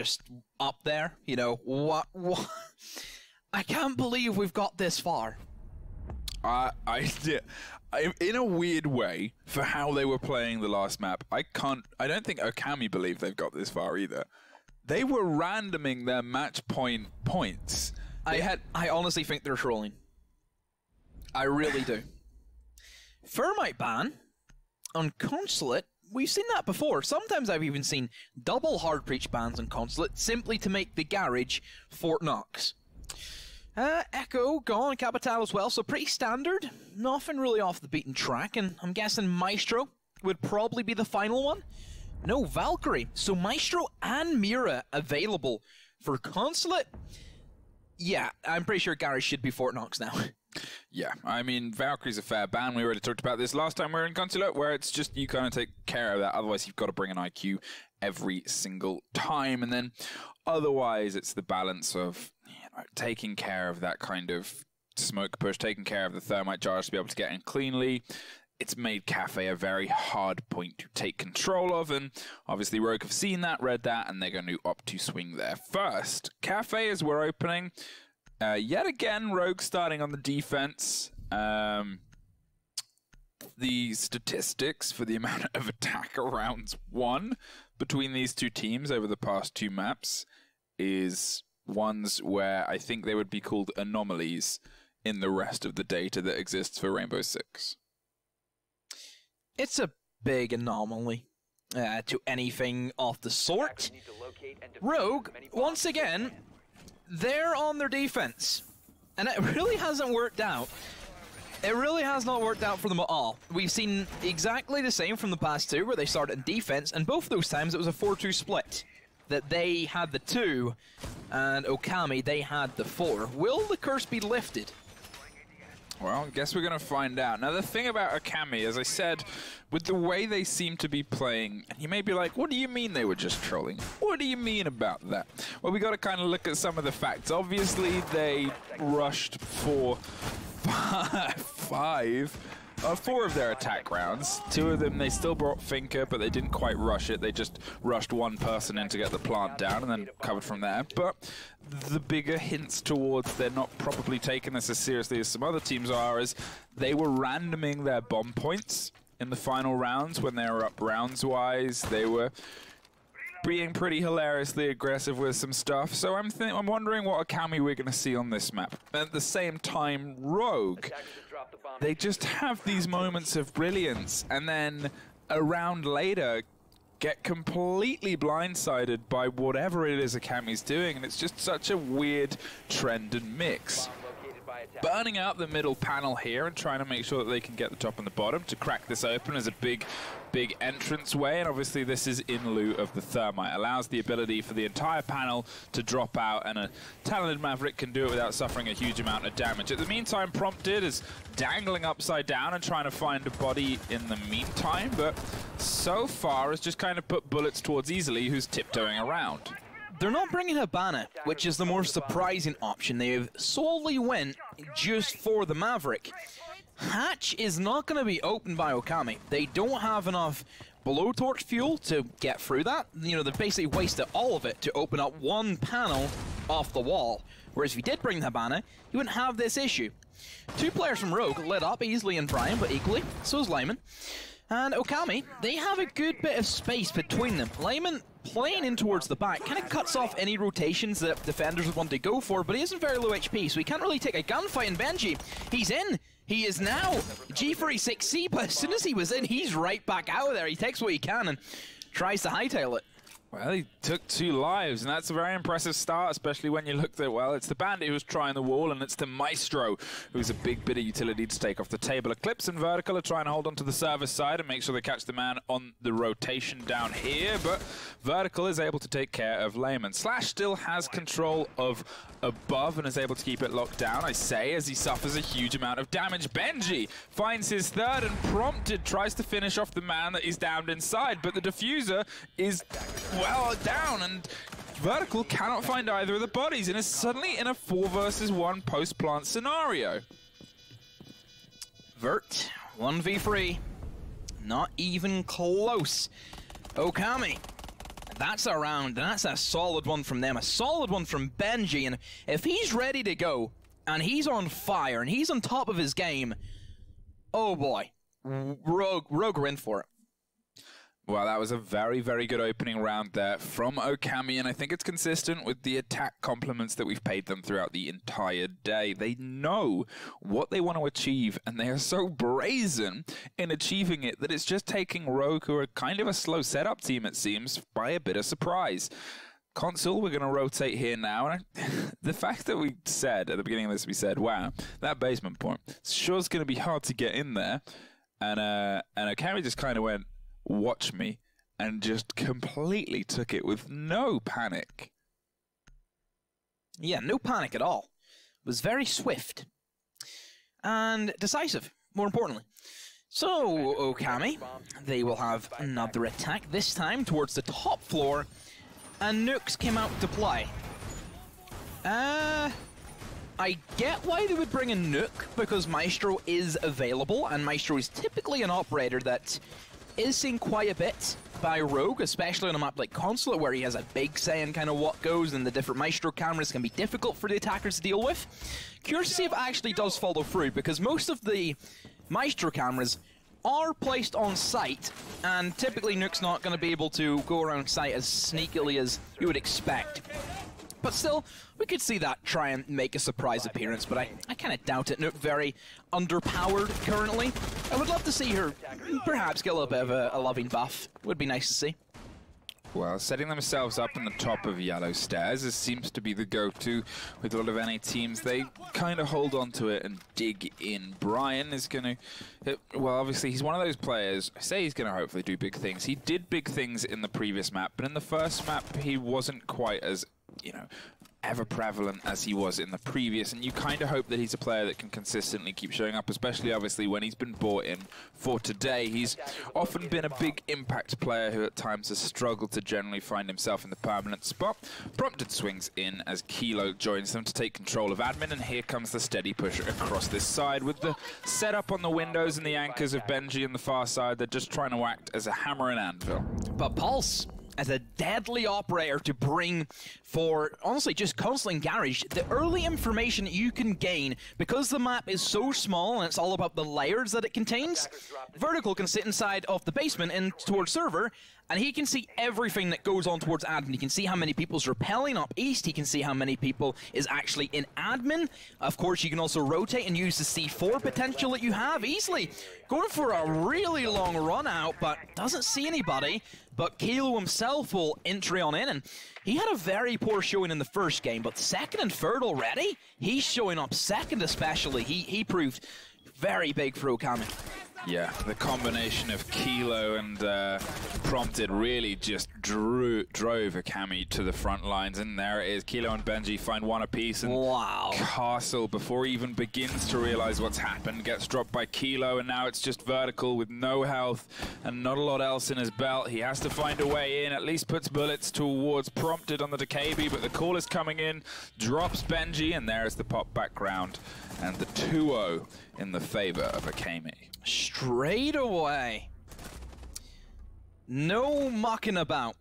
just up there. You know, what? I can't believe we've got this far. In a weird way, for how they were playing the last map, I don't think Ōkami believe they've got this far either. They were randoming their match points. I honestly think they're trolling. I really do. Thermite ban on Consulate, we've seen that before. Sometimes I've even seen double hard breach bans on Consulate simply to make the garage Fort Knox. Echo gone, Capital as well, so pretty standard. Nothing really off the beaten track, and I'm guessing Maestro would probably be the final one. No, Valkyrie. So Maestro and Mira available for Consulate. Yeah, I'm pretty sure garage should be Fort Knox now. Yeah, I mean, Valkyrie's a fair ban. We already talked about this last time we were in Consulate, where it's just you kind of take care of that. Otherwise, you've got to bring an IQ every single time. And then otherwise, it's the balance of taking care of that kind of smoke push, taking care of the thermite jars to be able to get in cleanly. It's made Cafe a very hard point to take control of, and obviously Rogue have seen that, read that, and they're going to opt to swing there first. Cafe, as we're opening, yet again, Rogue starting on the defense. The statistics for the amount of attack rounds won between these two teams over the past two maps is ones where I think they would be called anomalies in the rest of the data that exists for Rainbow Six. It's a big anomaly to anything of the sort. Rogue, once again, they're on their defense. And it really hasn't worked out. It really has not worked out for them at all. We've seen exactly the same from the past two, where they started in defense, and both those times it was a 4-2 split. That they had the 2, and Ōkami, they had the 4. Will the curse be lifted? Well, I guess we're going to find out. Now, the thing about Ōkami, as I said, with the way they seem to be playing, and you may be like, what do you mean they were just trolling? What do you mean about that? Well, we got to kind of look at some of the facts. Obviously, they rushed for 4 of their attack rounds. 2 of them, they still brought Finker, but they didn't quite rush it. They just rushed one person in to get the plant down and then covered from there. But the bigger hints towards they're not probably taking this as seriously as some other teams are is they were randoming their bomb points in the final rounds when they were up rounds-wise. They were being pretty hilariously aggressive with some stuff. So I'm wondering what Ōkami we're going to see on this map. At the same time, Rogue, they just have these moments of brilliance, and then a round later get completely blindsided by whatever it is Ōkami's doing, and it's just such a weird trend and mix. Burning out the middle panel here and trying to make sure that they can get the top and the bottom to crack this open as a big entrance way, and obviously this is in lieu of the thermite. Allows the ability for the entire panel to drop out, and a talented Maverick can do it without suffering a huge amount of damage. At the meantime, Prompted is dangling upside down and trying to find a body in the meantime, but so far has just kind of put bullets towards Easily, who's tiptoeing around. They're not bringing Habana, which is the more surprising option. They've solely went just for the Maverick. Hatch is not going to be opened by Ōkami. They don't have enough blowtorch fuel to get through that. You know, they've basically wasted all of it to open up one panel off the wall. Whereas if you did bring Habana, you wouldn't have this issue. 2 players from Rogue lit up, Easily and Brian, but equally, so is Lyman. And Ōkami, they have a good bit of space between them. Lyman playing in towards the back kind of cuts off any rotations that defenders would want to go for, but he isn't very low HP, so he can't really take a gunfight in Benji. He's in! He is now G36C, but as soon as he was in, he's right back out of there. He takes what he can and tries to hightail it. Well, he took 2 lives, and that's a very impressive start, especially when you look at, well, it's the Bandit who's trying the wall, and it's the Maestro who's a big bit of utility to take off the table. Eclipse and Vertical are trying to hold onto the service side and make sure they catch the man on the rotation down here, but Vertical is able to take care of Layman. Slash still has control of above and is able to keep it locked down, I say, as he suffers a huge amount of damage. Benji finds his 3rd, and Prompted tries to finish off the man that he's downed inside, but the diffuser is well down, and Vertical cannot find either of the bodies and is suddenly in a 4 versus 1 post-plant scenario. Vert, 1v3. Not even close. Ōkami, That's a round, and that's a solid one from them, a solid one from Benji, and if he's ready to go, and he's on fire, and he's on top of his game, oh boy, Rogue are in for it. Well, that was a very, very good opening round there from Ōkami, and I think it's consistent with the attack compliments that we've paid them throughout the entire day. They know what they want to achieve, and they are so brazen in achieving it that it's just taking Rogue, who are kind of a slow setup team, it seems, by a bit of surprise. Console, we're going to rotate here now, and the fact that we said, at the beginning of this, we said, wow, that basement point, sure is going to be hard to get in there, and Ōkami just kind of went, watch me, and just completely took it with no panic. Yeah, no panic at all. It was very swift. And decisive, more importantly. So, Ōkami, they will have another attack, this time towards the top floor, and Nukes came out to play. I get why they would bring a Nuke, because Maestro is available, and Maestro is typically an operator that is seen quite a bit by Rogue, especially on a map like Consulate, where he has a big say in kind of what goes, and the different Maestro cameras can be difficult for the attackers to deal with. Curious to see if it actually does follow through, because most of the Maestro cameras are placed on site, and typically Nuke's not going to be able to go around site as sneakily as you would expect. But still, we could see that try and make a surprise appearance, but I kind of doubt it. Nuke very underpowered currently. I would love to see her perhaps get a little bit of a loving buff. Would be nice to see. Well, setting themselves up in the top of yellow stairs, this seems to be the go-to with a lot of NA teams. They kind of hold on to it and dig in. Brian is going to... Well, obviously, he's one of those players. I say he's going to hopefully do big things. He did big things in the previous map, but in the first map, he wasn't quite as, you know, ever prevalent as he was in the previous, and you kind of hope that he's a player that can consistently keep showing up, especially obviously when he's been brought in for today. He's often been a big impact player who at times has struggled to generally find himself in the permanent spot. Prompted swings in as Kilo joins them to take control of admin, and here comes the steady push across this side with the setup on the windows and the anchors of Benji on the far side. They're just trying to act as a hammer and anvil. But Pulse, as a deadly operator to bring for, honestly, just Consulate Garage, the early information that you can gain, because the map is so small and it's all about the layers that it contains, Vertical can sit inside of the basement and towards server, and he can see everything that goes on towards admin. He can see how many people's rappelling up east, he can see how many people is actually in admin. Of course, you can also rotate and use the C4 potential that you have easily. Going for a really long run out, but doesn't see anybody. But Kilo himself will entry on in, and he had a very poor showing in the first game, but second and third already, he's showing up second especially. He proved very big for Ōkami. Yeah, the combination of Kilo and Prompted really just drove Ōkami to the front lines, and there it is. Kilo and Benji find one apiece, and wow. Castle, before he even begins to realize what's happened, gets dropped by Kilo, and now it's just Vertical with no health and not a lot else in his belt. He has to find a way in, at least puts bullets towards Prompted on the Decabi, but the call is coming in, drops Benji, and there's the pop background, and the 2-0 in the favor of Ōkami. Straight away. No mucking about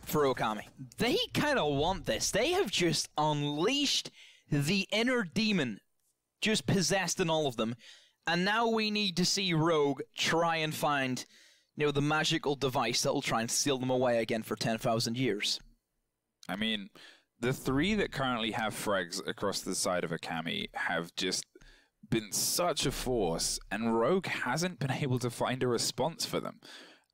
for Ōkami. They kind of want this. They have just unleashed the inner demon just possessed in all of them. And now we need to see Rogue try and find, you know, the magical device that will try and seal them away again for 10,000 years. I mean, the three that currently have frags across the side of Ōkami have just been such a force, and Rogue hasn't been able to find a response for them.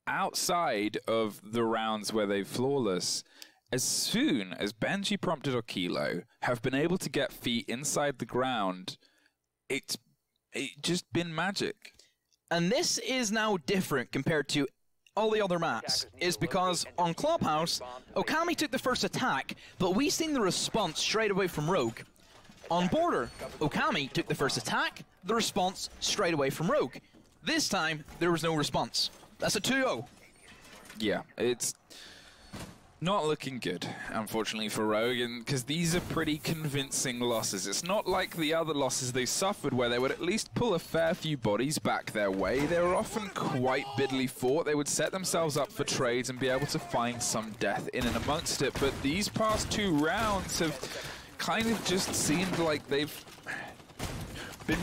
Outside of the rounds where they're flawless, as soon as Benji, Prompted, or Kilo have been able to get feet inside the ground, it's just been magic. And this is now different compared to all the other maps, is because on Clubhouse, Ōkami took the first attack, but we seen the response straight away from Rogue. On Border, Ōkami took the first attack, the response straight away from Rogue. This time, there was no response. That's a 2-0. Yeah, it's Not looking good, unfortunately, for Rogue, and because these are pretty convincing losses. It's not like the other losses they suffered, where they would at least pull a fair few bodies back their way. They were often quite bitterly fought. They would set themselves up for trades and be able to find some death in and amongst it. But these past 2 rounds have kind of just seemed like they've been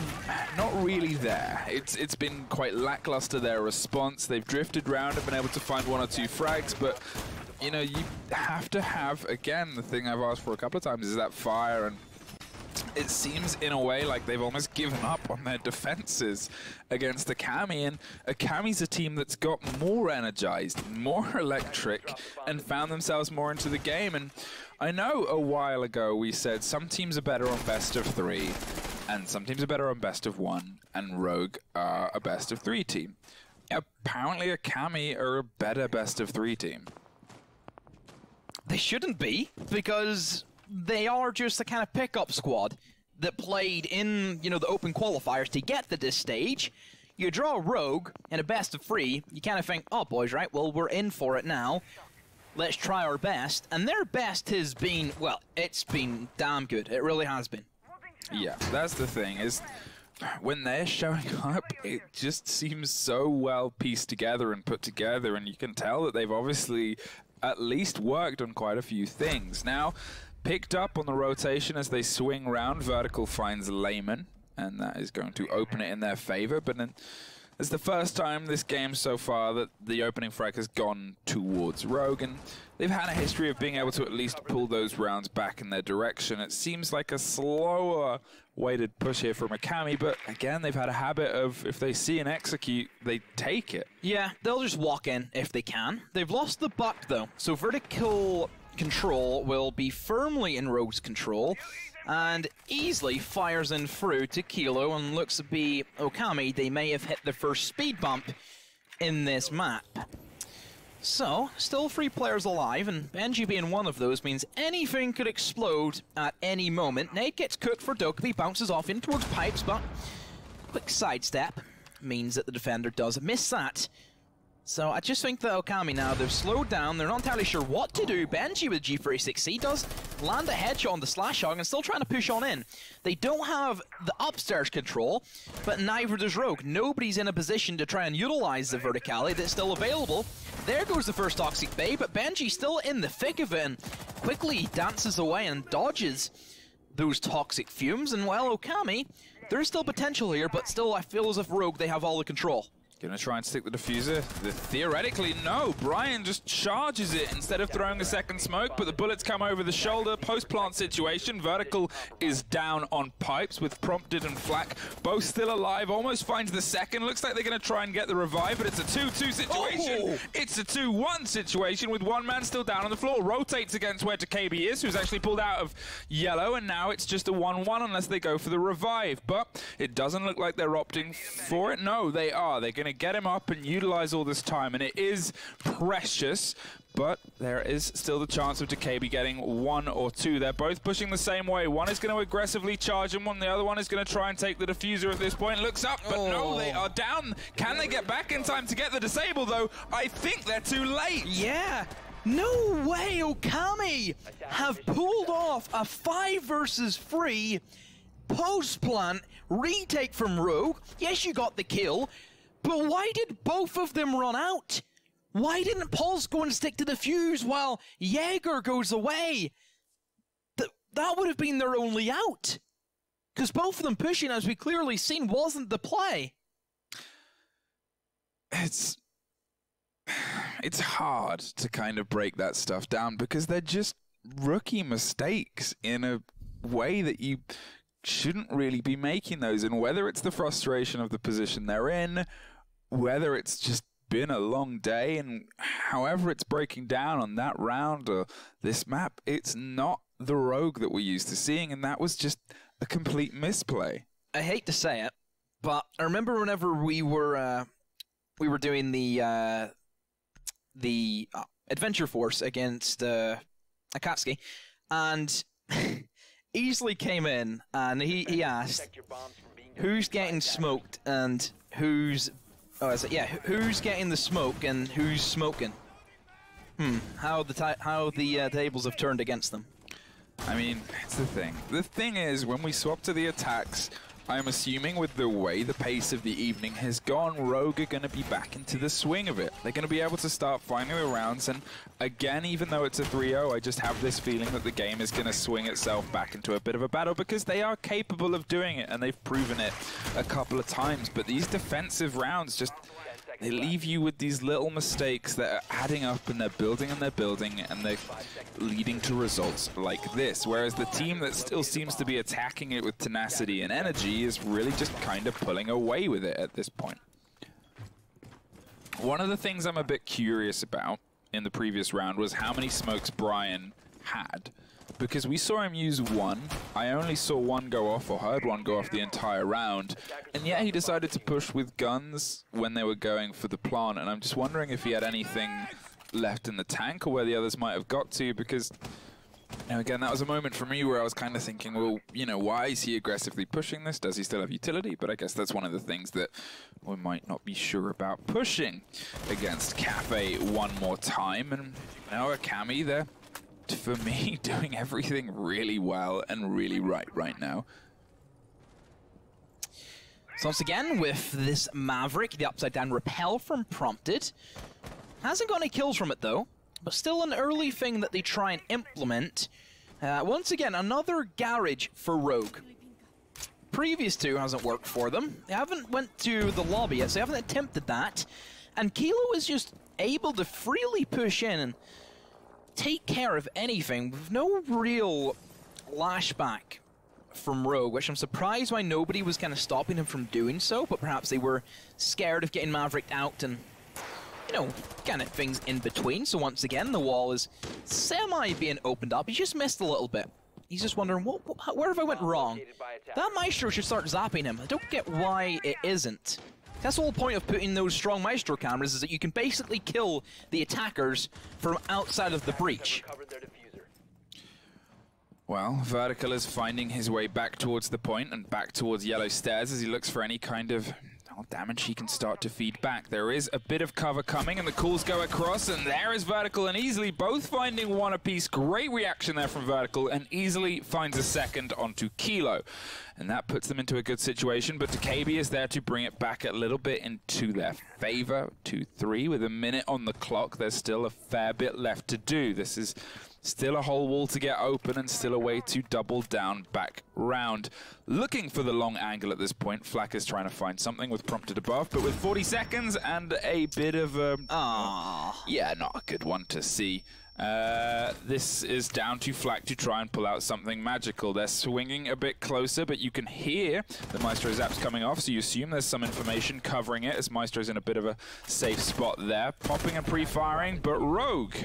not really there. It's been quite lackluster, their response. They've drifted around and been able to find 1 or 2 frags, but you know, you have to have, again, the thing I've asked for a couple of times is that fire, and it seems in a way like they've almost given up on their defenses against Ōkami, and Ōkami's a team that's got more energized, more electric, and found themselves more into the game. And I know a while ago we said some teams are better on best of 3, and some teams are better on best of 1, and Rogue are a best of 3 team. Apparently Ōkami are a better best of 3 team. They shouldn't be, because they are just the kind of pickup squad that played in, you know, the open qualifiers to get to this stage. You draw Rogue in a best of 3, you kind of think, oh boys, right, well, we're in for it now. Let's try our best. And their best has been, well, it's been damn good. It really has been. Yeah, that's the thing, is when they're showing up, it just seems so well pieced together and put together, and you can tell that they've obviously at least worked on quite a few things. Now, picked up on the rotation as they swing round, Vertical finds Layman, and that is going to open it in their favor. But then it's the first time this game so far that the opening frag has gone towards Rogue, and they've had a history of being able to at least pull those rounds back in their direction. It seems like a slower weighted push here from Ōkami, but again, they've had a habit of, if they see and execute, they take it. Yeah, they'll just walk in if they can. They've lost the buck though, so vertical control will be firmly in Rogue's control, and easily fires in through to Kilo, and looks to be Ōkami. They may have hit the first speed bump in this map. So, still 3 players alive, and Benji being one of those means anything could explode at any moment. Nade gets cooked for Ōkami, bounces off in towards pipes, but quick sidestep means that the defender does miss that. So I just think that Ōkami now, they've slowed down, they're not entirely sure what to do. Benji with G36C does land a headshot on the Slash Hog and still trying to push on in. They don't have the upstairs control, but neither does Rogue. Nobody's in a position to try and utilize the verticality that's still available. There goes the first Toxic Bay, but Benji still in the thick of it and quickly dances away and dodges those toxic fumes. And well, Ōkami, there's still potential here, but still I feel as if Rogue, they have all the control. Gonna try and stick the diffuser. Theoretically, no. Brian just charges it instead of throwing a second smoke, but the bullets come over the shoulder. Post-plant situation. Vertical is down on pipes with Prompted and Flak both still alive. Almost finds the second. Looks like they're gonna try and get the revive, but it's a 2-2 situation. Oh. It's a 2-1 situation with one man still down on the floor. Rotates against where KB is, who's actually pulled out of yellow, and now it's just a 1-1 unless they go for the revive. But it doesn't look like they're opting for it. No, they are. They're gonna get him up and utilize all this time, and it is precious, but there is still the chance of KB getting 1 or 2. They're both pushing the same way. One is going to aggressively charge him, the other one is going to try and take the diffuser at this point. Looks up, but no, they are down. Can they get back in time to get the disable, though? I think they're too late. Yeah. No way Ōkami have pulled off a 5 versus 3 post-plant retake from Rogue. Yes, you got the kill, but why did both of them run out? Why didn't Pulse go and stick to the fuse while Jaeger goes away? That would have been their only out. Because both of them pushing, as we clearly seen, wasn't the play. It's hard to kind of break that stuff down because they're just rookie mistakes in a way that you shouldn't really be making those. And whether it's the frustration of the position they're in, whether it's just been a long day, and however it's breaking down on that round or this map, it's not the Rogue that we're used to seeing, and that was just a complete misplay. I hate to say it, but I remember whenever we were doing the Adventure Force against Akatsuki, and Easley came in and he asked who's getting smoked and who's who's getting the smoke and who's smoking. How the tables have turned against them. I mean, it's the thing. The thing is, when we swap to the attacks, I'm assuming with the way the pace of the evening has gone, Rogue are going to be back into the swing of it. They're going to be able to start finding the rounds, and again, even though it's a 3-0, I just have this feeling that the game is going to swing itself back into a bit of a battle because they are capable of doing it, and they've proven it a couple of times. But these defensive rounds just... they leave you with these little mistakes that are adding up, and they're building and they're building, and they're leading to results like this. Whereas the team that still seems to be attacking it with tenacity and energy is really just kind of pulling away with it at this point. One of the things I'm a bit curious about in the previous round was how many smokes Brian had. Because we saw him use one. I only saw one go off, or heard one go off the entire round. And yet he decided to push with guns when they were going for the plant. And I'm just wondering if he had anything left in the tank or where the others might have got to. Because, you know, again, that was a moment for me where I was kind of thinking, well, you know, why is he aggressively pushing this? Does he still have utility? But I guess that's one of the things that we might not be sure about pushing against Cafe one more time. And now Ōkami there, for me, doing everything really well and really right now. So once again, with this Maverick, the upside down repel from Prompted. Hasn't got any kills from it though, but still an early thing that they try and implement. Once again, another garage for Rogue. Previous two hasn't worked for them. They haven't went to the lobby yet, so they haven't attempted that. And Kilo is just able to freely push in and take care of anything with no real lashback from Rogue, which I'm surprised why nobody was kind of stopping him from doing so, but perhaps they were scared of getting Maverick out and, you know, kind of things in between. So once again, the wall is semi being opened up. He just missed a little bit. He's just wondering, where have I went wrong? That Maestro should start zapping him. I don't get why it isn't. That's the whole point of putting those strong Maestro cameras, is that you can basically kill the attackers from outside of the breach. Well, Vertical is finding his way back towards the point and back towards yellow stairs as he looks for any kind of damage he can start to feed back. There is a bit of cover coming, and the calls go across, and there is Vertical and Easily both finding one apiece. Great reaction there from Vertical, and Easily finds a second onto Kilo. And that puts them into a good situation, but DKB is there to bring it back a little bit into their favor. 2-3 with a minute on the clock. There's still a fair bit left to do. This is still a whole wall to get open and still a way to double down back round. Looking for the long angle at this point. Flak is trying to find something with Prompted above, but with 40 seconds and a bit of a... yeah, not a good one to see. This is down to Flak to try and pull out something magical. They're swinging a bit closer, but you can hear the Maestro Zap's coming off, so you assume there's some information covering it, as Maestro's in a bit of a safe spot there. Popping and pre-firing, but Rogue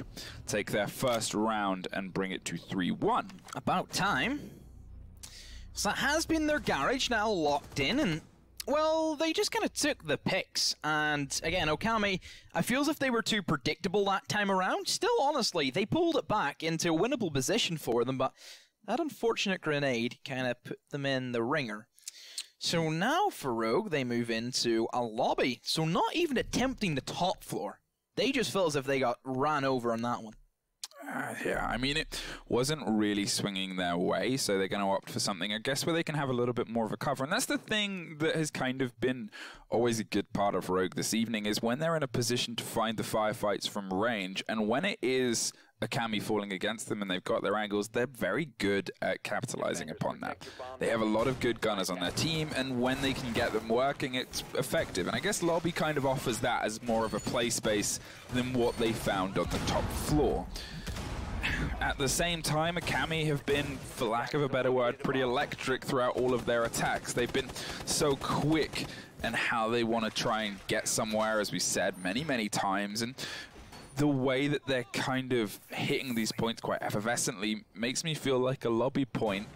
take their first round and bring it to 3-1. About time. So that has been their garage now locked in, and well, they just kind of took the picks, and again, Ōkami, I feel as if they were too predictable that time around. Still, honestly, they pulled it back into a winnable position for them, but that unfortunate grenade kind of put them in the ringer. So now for Rogue, they move into a lobby, so not even attempting the top floor. They just feel as if they got ran over on that one. Yeah, I mean, it wasn't really swinging their way, so they're going to opt for something, I guess, where they can have a little bit more of a cover. And that's the thing that has kind of been always a good part of Rogue this evening, is when they're in a position to find the firefights from range, and when it is Ōkami falling against them and they've got their angles, they're very good at capitalizing upon that. They have a lot of good gunners on their team, and when they can get them working, it's effective. And I guess Lobby kind of offers that as more of a play space than what they found on the top floor. At the same time, Ōkami have been, for lack of a better word, pretty electric throughout all of their attacks. They've been so quick in how they want to try and get somewhere, as we said many times. And the way that they're kind of hitting these points quite effervescently makes me feel like a lobby point,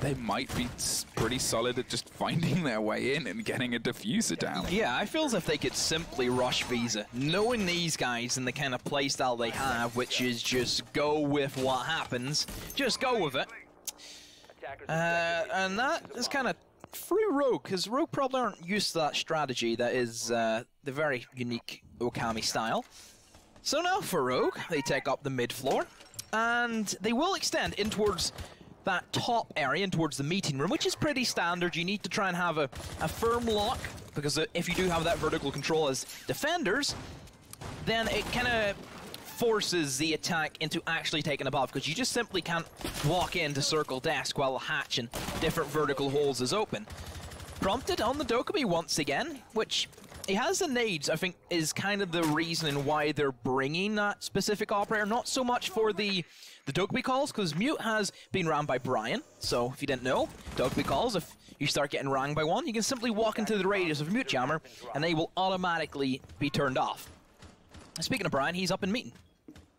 they might be pretty solid at just finding their way in and getting a diffuser down. Yeah, I feel as if they could simply rush Visa, knowing these guys and the kind of playstyle they have, which is just go with what happens, just go with it. And that is kind of through Rogue, because Rogue probably aren't used to that strategy that is the very unique Ōkami style. So now for Rogue, they take up the mid floor, and they will extend in towards that top area, in towards the meeting room, which is pretty standard. You need to try and have a firm lock, because if you do have that vertical control as defenders, then it kind of forces the attack into actually taking above, because you just simply can't walk into circle desk while a hatch and different vertical holes is open. Prompted on the Dokkaebi once again, which he has the nades, I think, is kind of the reason why they're bringing that specific operator, not so much for the Dokkaebi calls, because Mute has been rammed by Brian, so if you didn't know, Dokkaebi calls, if you start getting ranged by one, you can simply walk into the radius of Mute Jammer, and they will automatically be turned off. Speaking of Brian, he's up in meeting.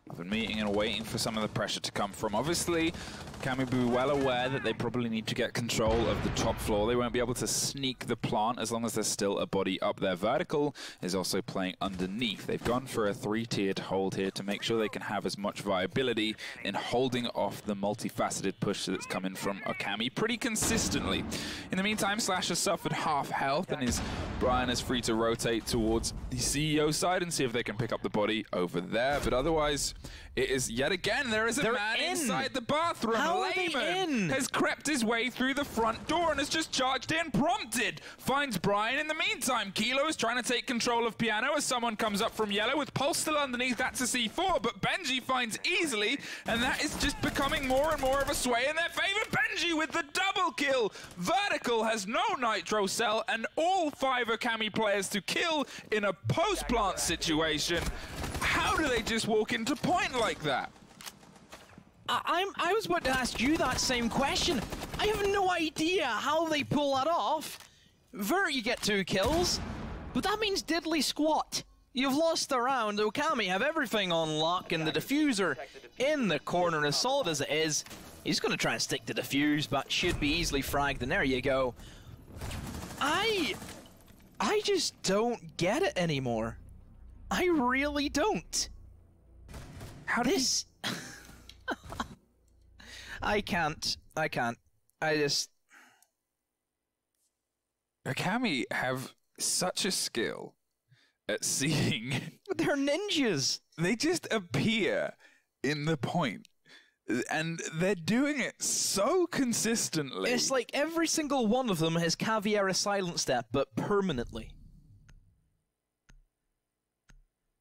I've been meeting and waiting for some of the pressure to come from. Obviously, Ōkami will be well aware that they probably need to get control of the top floor. They won't be able to sneak the plant as long as there's still a body up there. Vertical is also playing underneath. They've gone for a 3-tiered hold here to make sure they can have as much viability in holding off the multifaceted push that's coming from Ōkami pretty consistently. In the meantime, Slash has suffered half health, and Brian is free to rotate towards the CEO side and see if they can pick up the body over there. But otherwise, it is yet again, there is a man inside the bathroom. How are they in? Has crept his way through the front door and has just charged in, prompted. Finds Brian. In the meantime, Kilo is trying to take control of Piano as someone comes up from yellow with Pulse still underneath. That's a C4, but Benji finds easily, and that is just becoming more and more of a sway in their favor. Benji with the double kill. Vertical has no nitro cell, and all 5 Ōkami players to kill in a post-plant situation. How do they just walk into point like that? I was about to ask you that same question. I have no idea how they pull that off. Vert, you get 2 kills, but that means diddly squat. You've lost the round. Ōkami have everything on lock, and the diffuser in the corner, as solid as it is. He's going to try and stick to defuse, but should be easily fragged, and there you go. I just don't get it anymore. I really don't. How does I can't. I just... Ōkami have such a skill at seeing... They're ninjas! They just appear in the point. And they're doing it so consistently. It's like every single one of them has Caviar a silent step, but permanently.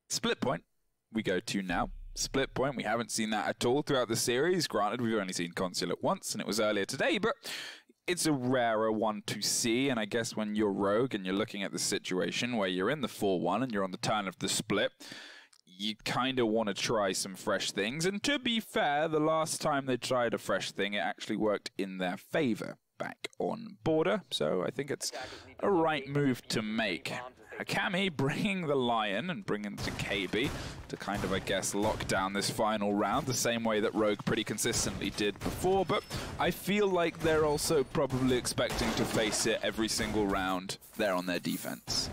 Split point we go to now. Split point, we haven't seen that at all throughout the series. Granted, we've only seen Consulate once, and it was earlier today, but it's a rarer one to see. And I guess when you're Rogue and you're looking at the situation where you're in the 4-1 and you're on the turn of the split, you kind of want to try some fresh things. And to be fair, the last time they tried a fresh thing, it actually worked in their favor back on border. So I think it's a right move to make. Ōkami bringing the Lion and bringing the KB to kind of, I guess, lock down this final round the same way that Rogue pretty consistently did before, but I feel like they're also probably expecting to face it every single round there on their defense.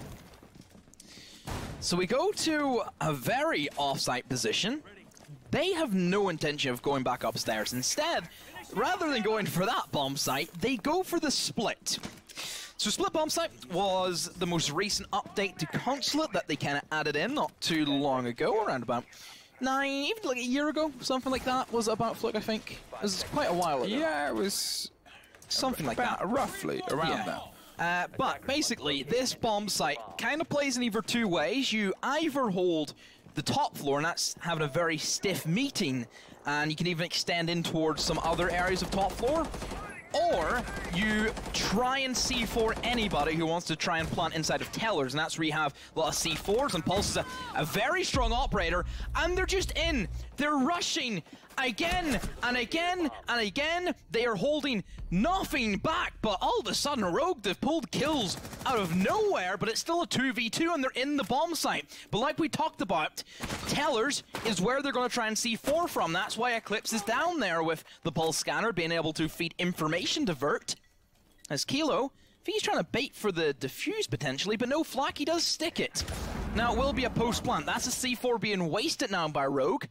So we go to a very off-site position. They have no intention of going back upstairs. Instead, rather than going for that bomb site, they go for the split. So Split Bomb Site was the most recent update to Consulate that they kind of added in not too long ago, around about 9, even like a year ago, something like that was about Flick, I think. It was quite a while ago. Yeah, it was something like that. Roughly around that. But basically, this bomb site kind of plays in either 2 ways. You either hold the top floor, and that's having a very stiff meeting, and you can even extend in towards some other areas of top floor, or you try and C4 anybody who wants to try and plant inside of tellers, and that's where you have a lot of C4s, and Pulse is a very strong operator, and they're just in. They're rushing again and again and again. They are holding nothing back, but all of a sudden Rogue, they've pulled kills out of nowhere, but it's still a 2v2 and they're in the bomb site. But like we talked about, tellers is where they're going to try and C4 from. That's why Eclipse is down there with the Pulse scanner being able to feed information to Vert. As Kilo, I think he's trying to bait for the defuse potentially, but no, Flaky does stick it. Now it will be a post plant. That's a C4 being wasted now by Rogue.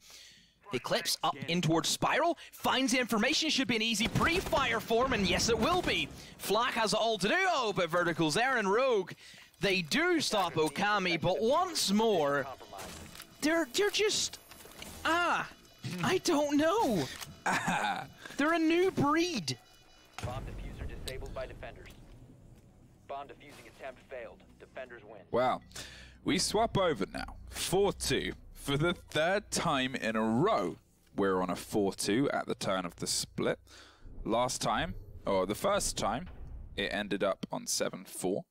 Eclipse up in towards Spiral, finds the information, should be an easy pre-fire for him, and yes it will be. Flak has it all to do, oh, but Vertical's there, and Rogue, they do stop Ōkami, but once more, They're just... I don't know. They're a new breed. Bomb diffuser disabled by defenders. Bomb defusing attempt failed. Defenders win. Well, we swap over now. 4-2. For the third time in a row, we're on a 4-2 at the turn of the split. Last time, or the first time, it ended up on 7-4.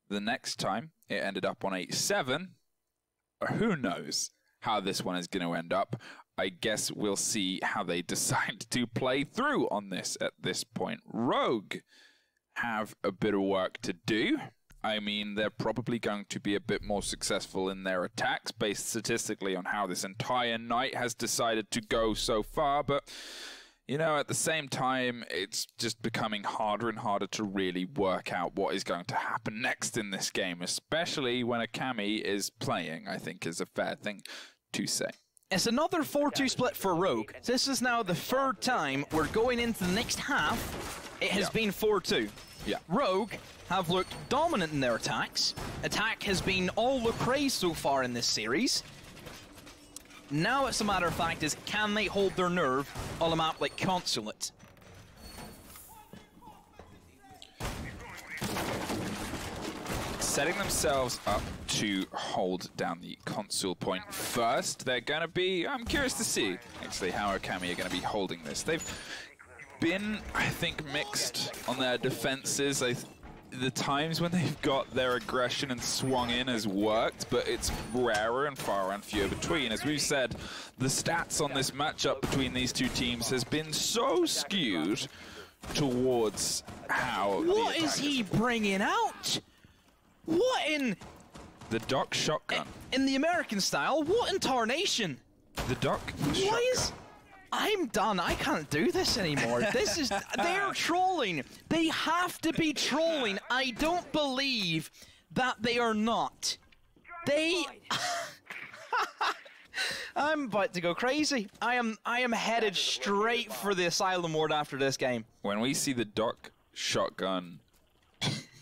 The next time, it ended up on 8-7. Who knows how this one is going to end up. I guess we'll see how they decide to play through on this at this point. Rogue have a bit of work to do. I mean, they're probably going to be a bit more successful in their attacks based statistically on how this entire night has decided to go so far, but you know, at the same time, it's just becoming harder and harder to really work out what is going to happen next in this game, especially when Ōkami is playing, I think is a fair thing to say. It's another 4-2 split for Rogue. This is now the third time we're going into the next half. It has been 4-2. Yeah. Rogue have looked dominant in their attacks. Attack has been all the praise so far in this series. Now it's a matter of fact is, can they hold their nerve on a map like Consulate? Setting themselves up to hold down the console point first. They're going to be, I'm curious to see actually how Ōkami are going to be holding this. They've been, I think, mixed on their defenses. The times when they've got their aggression and swung in has worked, but it's rarer and far and few between. As we've said, the stats on this matchup between these two teams has been so skewed towards how... What is he bringing out? What in... The Doc shotgun. In the American style, what in tarnation? The Doc shotgun. Why is... I'm done. I can't do this anymore. This is... They're trolling. They have to be trolling. I don't believe that they are not. They... I'm about to go crazy. I am headed straight for the Asylum Ward after this game. When we see the Doc shotgun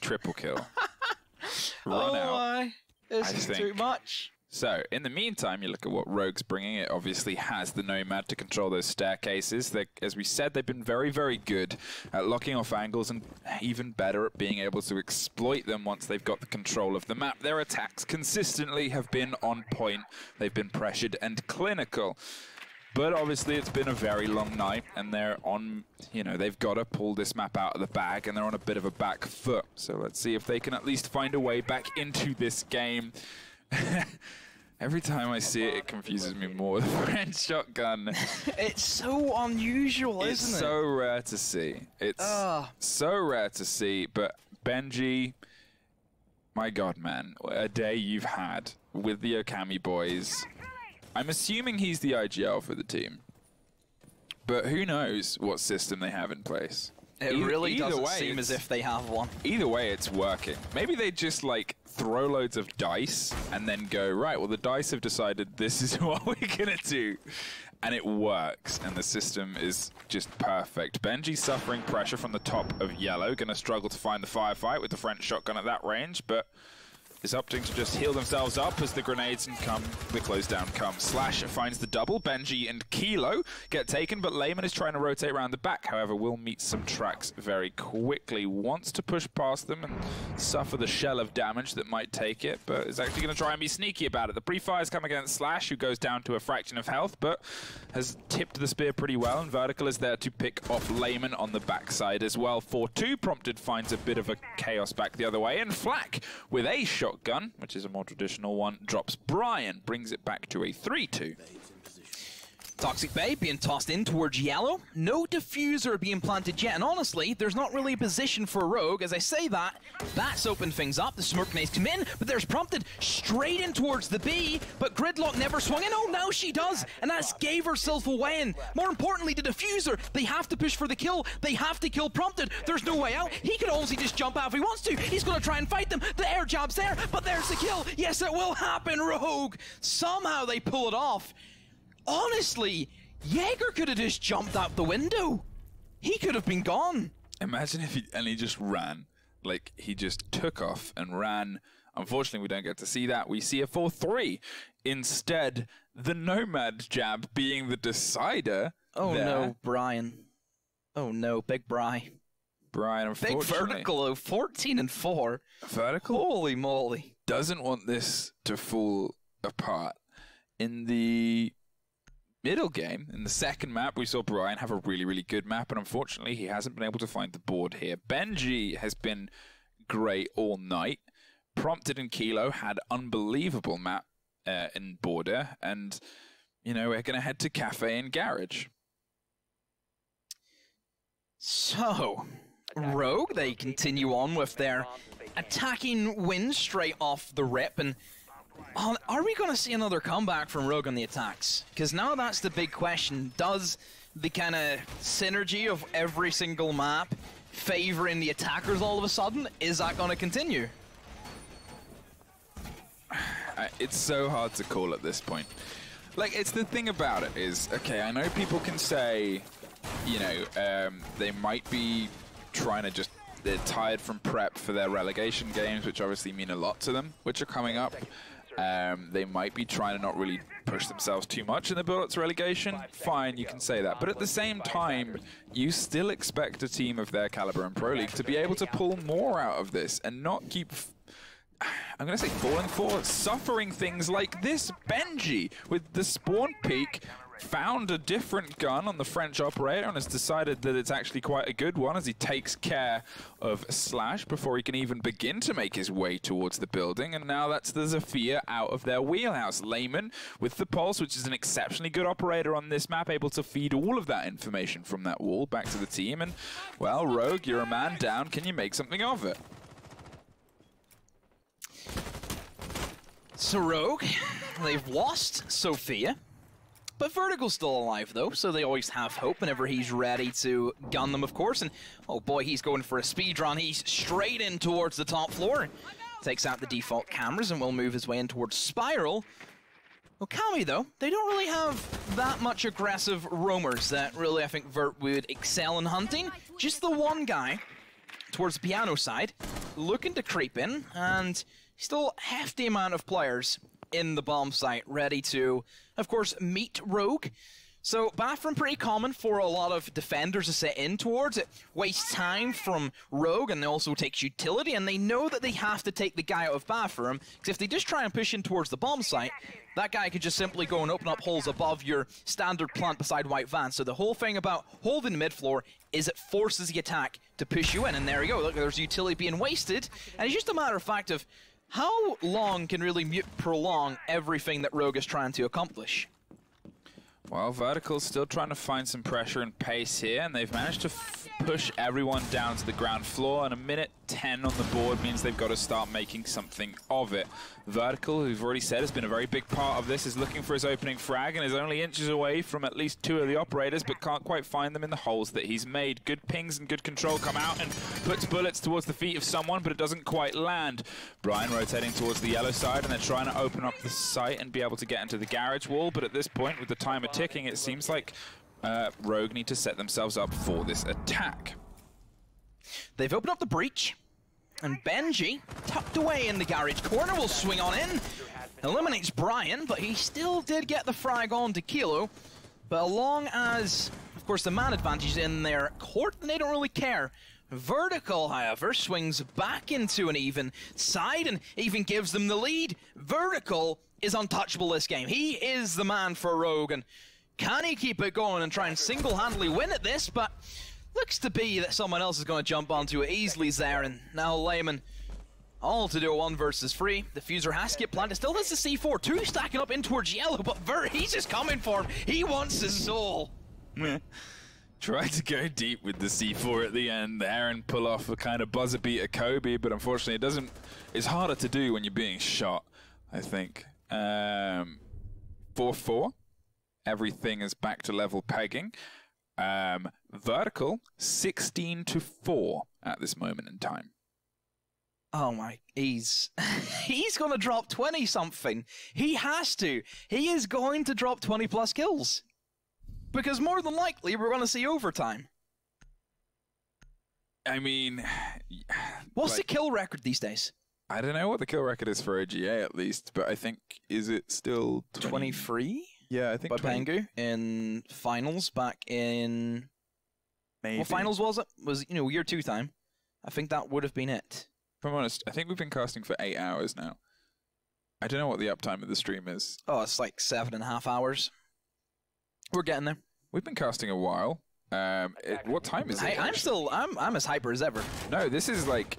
triple kill, run out. This is too much. So, in the meantime, you look at what Rogue's bringing. It obviously has the Nomad to control those staircases. As we said, they've been very, very good at locking off angles and even better at being able to exploit them once they've got the control of the map. Their attacks consistently have been on point. They've been pressured and clinical. But obviously, it's been a very long night, and they're on, you know, they've got to pull this map out of the bag, and they're on a bit of a back foot. So let's see if they can at least find a way back into this game. Every time I see it, it confuses me more. The French shotgun. It's so unusual, isn't it? It's so rare to see. It's so rare to see. But Benji, my God, man, a day you've had with the Ōkami boys. I'm assuming he's the IGL for the team. But who knows what system they have in place. It really doesn't seem as if they have one. Either way, it's working. Maybe they just, like, throw loads of dice and then go, right, well, the dice have decided this is what we're going to do. And it works, and the system is just perfect. Benji suffering pressure from the top of yellow, going to struggle to find the firefight with the French shotgun at that range, but is opting to just heal themselves up as the grenades and the close down come. Slash finds the double. Benji and Kilo get taken, but Layman is trying to rotate around the back. However, will meet some tracks very quickly. Wants to push past them and suffer the shell of damage that might take it, but is actually going to try and be sneaky about it. The pre-fires come against Slash, who goes down to a fraction of health, but has tipped the spear pretty well, and Vertical is there to pick off Layman on the backside as well. 4-2 prompted finds a bit of a chaos back the other way, and Flak with a shotgun, which is a more traditional one, drops Brian, brings it back to a 3-2. Toxic Bay being tossed in towards yellow. No diffuser being planted yet, and honestly, there's not really a position for Rogue. As I say that, that's opened things up. The smoke grenades come in, but there's prompted straight in towards the B, but Gridlock never swung in. Oh, now she does, and that's gave herself away. And more importantly, the diffuser, they have to push for the kill. They have to kill prompted. There's no way out. He could honestly just jump out if he wants to. He's going to try and fight them. The air jab's there, but there's the kill. Yes, it will happen, Rogue. Somehow they pull it off. Honestly, Jaeger could have just jumped out the window. He could have been gone. Imagine if he just ran. Like, he just took off and ran. Unfortunately, we don't get to see that. We see a 4-3 Instead, the Nomad jab being the decider. Oh there. no, Brian. Oh no, Big Bri. Brian, Big unfortunately, Vertical of 14-4. Vertical Holy moly. doesn't want this to fall apart. In the middle game, in the second map, we saw Brian have a really, really good map, and unfortunately, he hasn't been able to find the board here. Benji has been great all night. Prompted and Kilo had unbelievable map in border, and, you know, we're going to head to Cafe and Garage. So, Rogue, they continue on with their attacking win straight off the rip, and are we going to see another comeback from Rogue on the attacks? Because now that's the big question. Does the kind of synergy of every single map favoring the attackers all of a sudden, is that going to continue? It's so hard to call at this point. Like, it's the thing about it is, okay, I know people can say, you know, they might be trying to just, they're tired from prep for their relegation games, which obviously mean a lot to them, which are coming up. They might be trying to not really push themselves too much in the build-up to relegation. Fine, you can say that. But at the same time, you still expect a team of their caliber in Pro League to be able to pull more out of this and not keep, I'm going to say falling for, suffering things like this. Benji, with the spawn peak, found a different gun on the French operator and has decided that it's actually quite a good one as he takes care of Slash before he can even begin to make his way towards the building. And now that's the Zafir out of their wheelhouse. Layman with the Pulse, which is an exceptionally good operator on this map, able to feed all of that information from that wall back to the team. And, well, Rogue, you're a man down. Can you make something of it? So Rogue, they've lost Sophia. But Vertical's still alive, though, so they always have hope whenever he's ready to gun them, of course. And, oh boy, he's going for a speed run. He's straight in towards the top floor. Takes out the default cameras and will move his way in towards Spiral. Ōkami, though, they don't really have that much aggressive roamers that really, I think, Vert would excel in hunting. Just the one guy towards the piano side, looking to creep in, and still a hefty amount of players in the bomb site, ready to, of course, meet Rogue. So bathroom pretty common for a lot of defenders to set in towards. It wastes time from Rogue, and it also takes utility, and they know that they have to take the guy out of bathroom, because if they just try and push in towards the bomb site, that guy could just simply go and open up holes above your standard plant beside White Van. So the whole thing about holding the mid floor is it forces the attack to push you in, and there you go. Look, there's utility being wasted, and it's just a matter of fact of how long can really prolong everything that Rogue is trying to accomplish? Well, Vertical's still trying to find some pressure and pace here, and they've managed to push everyone down to the ground floor, and a minute 10 on the board means they've got to start making something of it. Vertical, who've already said has been a very big part of this, is looking for his opening frag and is only inches away from at least two of the operators, but can't quite find them in the holes that he's made. Good pings and good control come out and puts bullets towards the feet of someone, but it doesn't quite land. Brian rotating towards the yellow side, and they're trying to open up the site and be able to get into the garage wall, but at this point, with the timer ticking, it seems like Rogue need to set themselves up for this attack. They've opened up the breach, and Benji, tucked away in the garage corner, will swing on in. Eliminates Brian, but he still did get the frag on to Kilo. But as long as, of course, the man advantage is in their court, then they don't really care. Vertical, however, swings back into an even side and even gives them the lead. Vertical is untouchable this game. He is the man for Rogue, and can he keep it going and try and single-handedly win at this? But looks to be that someone else is going to jump onto it. Easily there, and now Layman all to do a 1 versus 3. The Fuser has to get planted. Still has the C4. 2 stacking up in towards yellow, but Vert, he's just coming for him. He wants his soul. Tried to go deep with the C4 at the end there and pull off a kind of buzzer beater Kobe, but unfortunately it doesn't. It's harder to do when you're being shot, I think. 4-4. Everything is back to level pegging. Vertical 16-4 at this moment in time. Oh my, he's going to drop 20 something. He has to. He is going to drop 20 plus kills. Because more than likely we're going to see overtime. I mean, what's the kill record these days? I don't know what the kill record is for OGA at least, but I think, is it still 23? Yeah, I think by Bangu in finals back in... Maybe. What finals was it? Was, you know, year 2 time. I think that would have been it. If I'm honest, I think we've been casting for 8 hours now. I don't know what the uptime of the stream is. Oh, it's like 7.5 hours. We're getting there. We've been casting a while. What time is it? I'm as hyper as ever. No, this is like...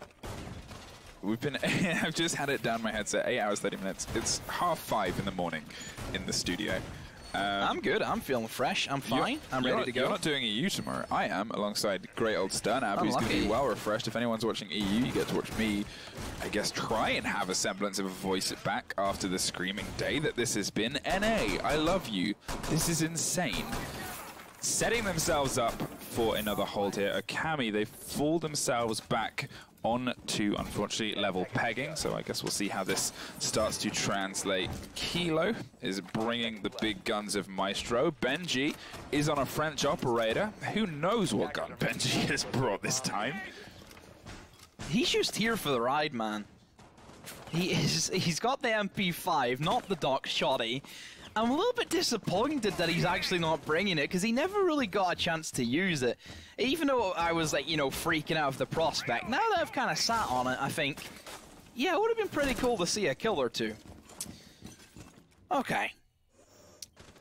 We've been... I've just had it down my headset. 8 hours, 30 minutes. It's 5:30 in the morning in the studio. I'm good. I'm feeling fresh. I'm fine. I'm ready to go. You're not doing EU tomorrow. I am, alongside great old Sternab, who's going to be well refreshed. If anyone's watching EU, you get to watch me, I guess, try and have a semblance of a voice back after the screaming day that this has been. NA, I love you. This is insane. Setting themselves up for another hold here. Ōkami, they fall themselves back on to, unfortunately, level pegging, so I guess we'll see how this starts to translate. Kilo is bringing the big guns of Maestro. Benji is on a French operator. Who knows what gun Benji has brought this time? He's just here for the ride, man. He's got the MP5, not the Doc Shoddy. I'm a little bit disappointed that he's actually not bringing it, because he never really got a chance to use it. Even though I was, like, you know, freaking out of the prospect. Now that I've kind of sat on it, I think, yeah, it would have been pretty cool to see a kill or two. Okay.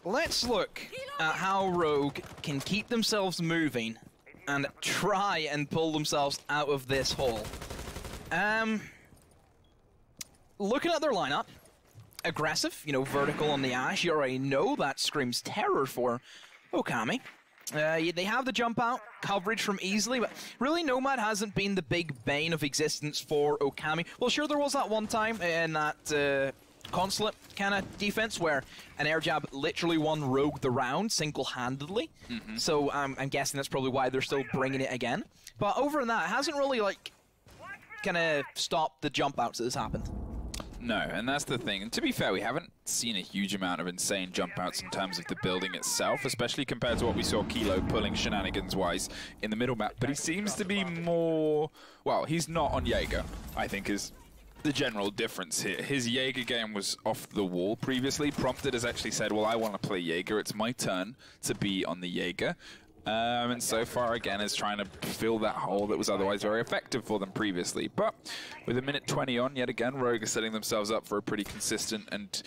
Let's look at how Rogue can keep themselves moving and try and pull themselves out of this hole. Looking at their lineup, aggressive, you know, vertical on the Ash. You already know that screams terror for Ōkami. They have the jump out coverage from easily, but really Nomad hasn't been the big bane of existence for Ōkami. Well, sure, there was that one time in that consulate kind of defense where an air jab literally won Rogue the round single-handedly. So I'm guessing that's probably why they're still bringing it again. But over that, it hasn't really, like, kind of stopped the jump outs that has happened. No, and that's the thing. And to be fair, we haven't seen a huge amount of insane jump outs in terms of the building itself, especially compared to what we saw Kilo pulling shenanigans-wise in the middle map. But he seems to be more... Well, he's not on Jaeger, I think is the general difference here. His Jaeger game was off the wall previously. Prompted has actually said, well, I want to play Jaeger. It's my turn to be on the Jaeger. And so far, again, is trying to fill that hole that was otherwise very effective for them previously. But with a minute 20 on, yet again, Rogue is setting themselves up for a pretty consistent and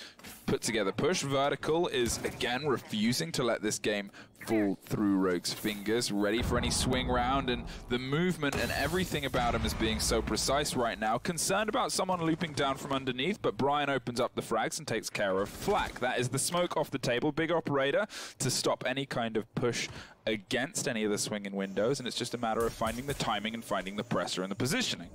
put-together push. Vertical is, again, refusing to let this game fall through Rogue's fingers, ready for any swing round, and the movement and everything about him is being so precise right now. Concerned about someone looping down from underneath, but Brian opens up the frags and takes care of Flak. That is the smoke off the table. Big operator to stop any kind of push against any of the swinging windows, and it's just a matter of finding the timing and finding the pressure and the positioning.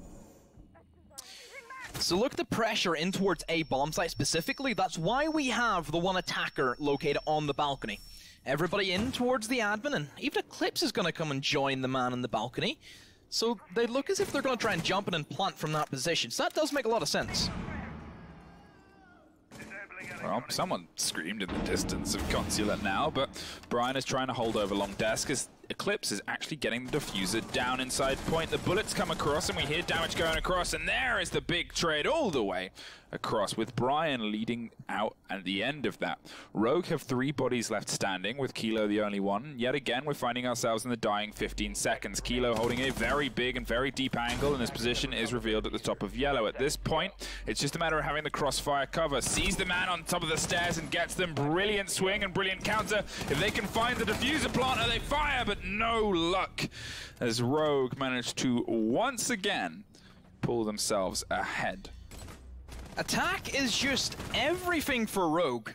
So look at the pressure in towards A bomb site specifically. That's why we have the one attacker located on the balcony. Everybody in towards the admin, and even Eclipse is going to come and join the man on the balcony. So they look as if they're going to try and jump in and plant from that position. So that does make a lot of sense. Well, someone screamed in the distance of Consulate now, but Brian is trying to hold over long desk as Eclipse is actually getting the diffuser down inside point. The bullets come across and we hear damage going across, and there is the big trade all the way across with Brian leading out at the end of that. Rogue have 3 bodies left standing with Kilo the only one. Yet again, we're finding ourselves in the dying 15 seconds. Kilo holding a very big and very deep angle, and his position is revealed at the top of yellow. At this point, it's just a matter of having the crossfire cover. Sees the man on top of the stairs and gets them. Brilliant swing and brilliant counter. If they can find the diffuser planter, they fire, but no luck as Rogue managed to once again pull themselves ahead. Attack is just everything for Rogue.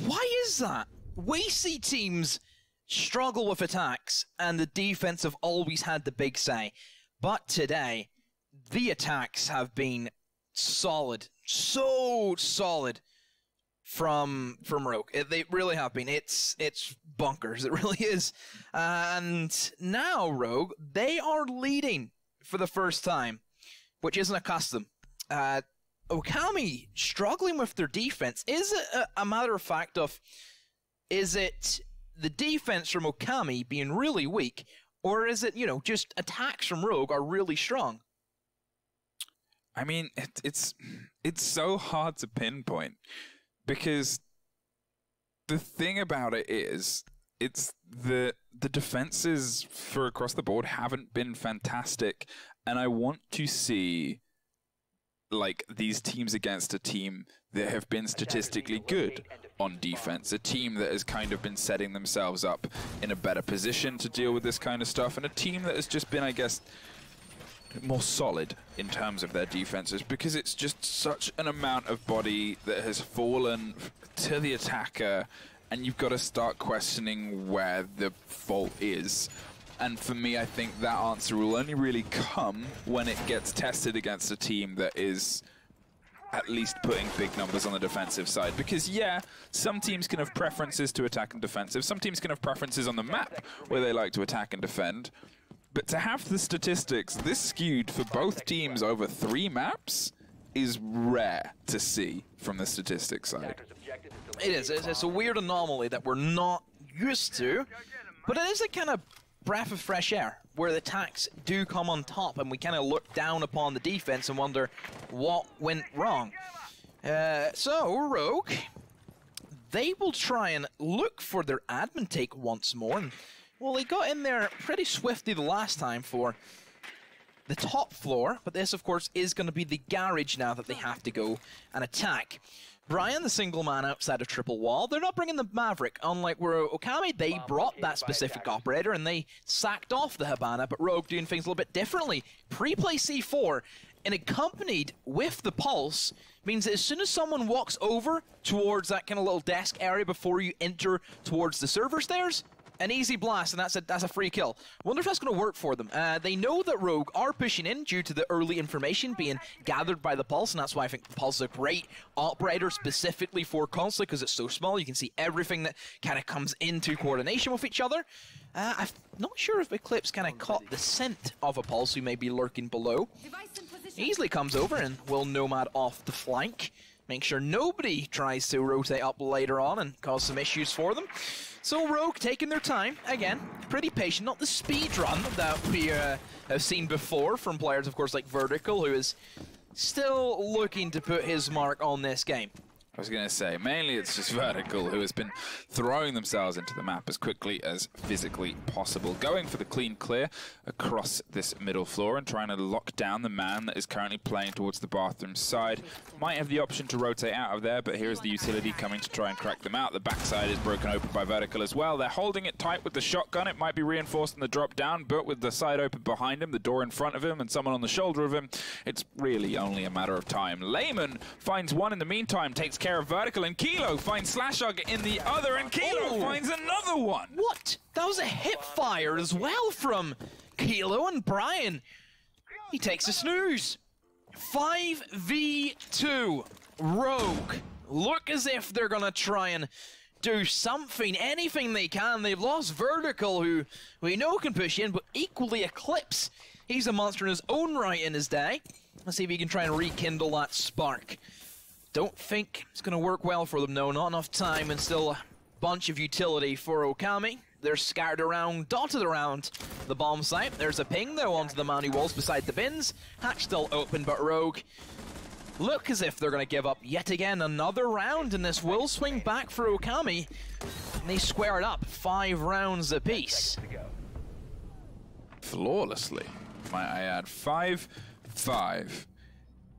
Why is that? We see teams struggle with attacks, and the defense have always had the big say. But today, the attacks have been solid. So solid from Rogue. They really have been. It's bonkers. It really is. And now, Rogue, they are leading for the first time, which isn't a custom. Ōkami struggling with their defense. Is it a matter of fact of, is it the defense from Ōkami being really weak, or is it, you know, just attacks from Rogue are really strong? I mean, it's so hard to pinpoint because the thing about it is, it's the defenses for across the board haven't been fantastic, and I want to see like these teams against a team that have been statistically good on defense, a team that has kind of been setting themselves up in a better position to deal with this kind of stuff, and a team that has just been, I guess, more solid in terms of their defenses, because it's just such an amount of body that has fallen to the attacker, and you've got to start questioning where the fault is. And for me, I think that answer will only really come when it gets tested against a team that is at least putting big numbers on the defensive side. Because yeah, some teams can have preferences to attack and defensive. Some teams can have preferences on the map where they like to attack and defend. But to have the statistics this skewed for both teams over 3 maps is rare to see from the statistics side. It is. It's a weird anomaly that we're not used to, but it is a kind of breath of fresh air where the attacks do come on top and we kind of look down upon the defense and wonder what went wrong. So Rogue, they will try and look for their admin take once more. And, well, they got in there pretty swiftly the last time for the top floor, but this, of course, is going to be the garage now that they have to go and attack. Brian, the single man outside of triple wall, they're not bringing the Maverick. Unlike where Ōkami, they brought that specific operator and they sacked off the Habana, but Rogue doing things a little bit differently. Pre-play C4 and accompanied with the Pulse means that as soon as someone walks over towards that kind of little desk area before you enter towards the server stairs, an easy blast, and that's a free kill. Wonder if that's going to work for them. They know that Rogue are pushing in due to the early information being gathered by the Pulse, and that's why I think the Pulse is a great operator specifically for console, because it's so small. You can see everything that kind of comes into coordination with each other. I'm not sure if Eclipse kind of caught the scent of a Pulse who may be lurking below. Easily comes over and will Nomad off the flank. Make sure nobody tries to rotate up later on and cause some issues for them. So Rogue taking their time, again, pretty patient, not the speed run that we have seen before from players, of course, like Vertical, who is still looking to put his mark on this game. I was going to say, mainly it's just Vertical, who has been throwing themselves into the map as quickly as physically possible, going for the clean clear across this middle floor and trying to lock down the man that is currently playing towards the bathroom side. Might have the option to rotate out of there, but here's the utility coming to try and crack them out. The backside is broken open by Vertical as well. They're holding it tight with the shotgun. It might be reinforced in the drop down, but with the side open behind him, the door in front of him, and someone on the shoulder of him, it's really only a matter of time. Layman finds one in the meantime, takes care of Vertical, and Kilo finds Slashhog in the other, and Kilo finds another one. What? That was a hip fire as well from Kilo, and Brian, he takes a snooze. 5v2. Rogue look as if they're gonna try and do something, anything they can. They've lost Vertical, who we know can push in, but equally Eclipse. He's a monster in his own right in his day. Let's see if he can try and rekindle that spark. Don't think it's going to work well for them, no. Not enough time, and still a bunch of utility for Ōkami. They're scattered around, dotted around the bomb site. There's a ping, though, onto the Mounty walls beside the bins. Hatch still open, but Rogue look as if they're going to give up yet again another round, and this will swing back for Ōkami. And they square it up, 5 rounds apiece. Flawlessly, might I add. 5-5.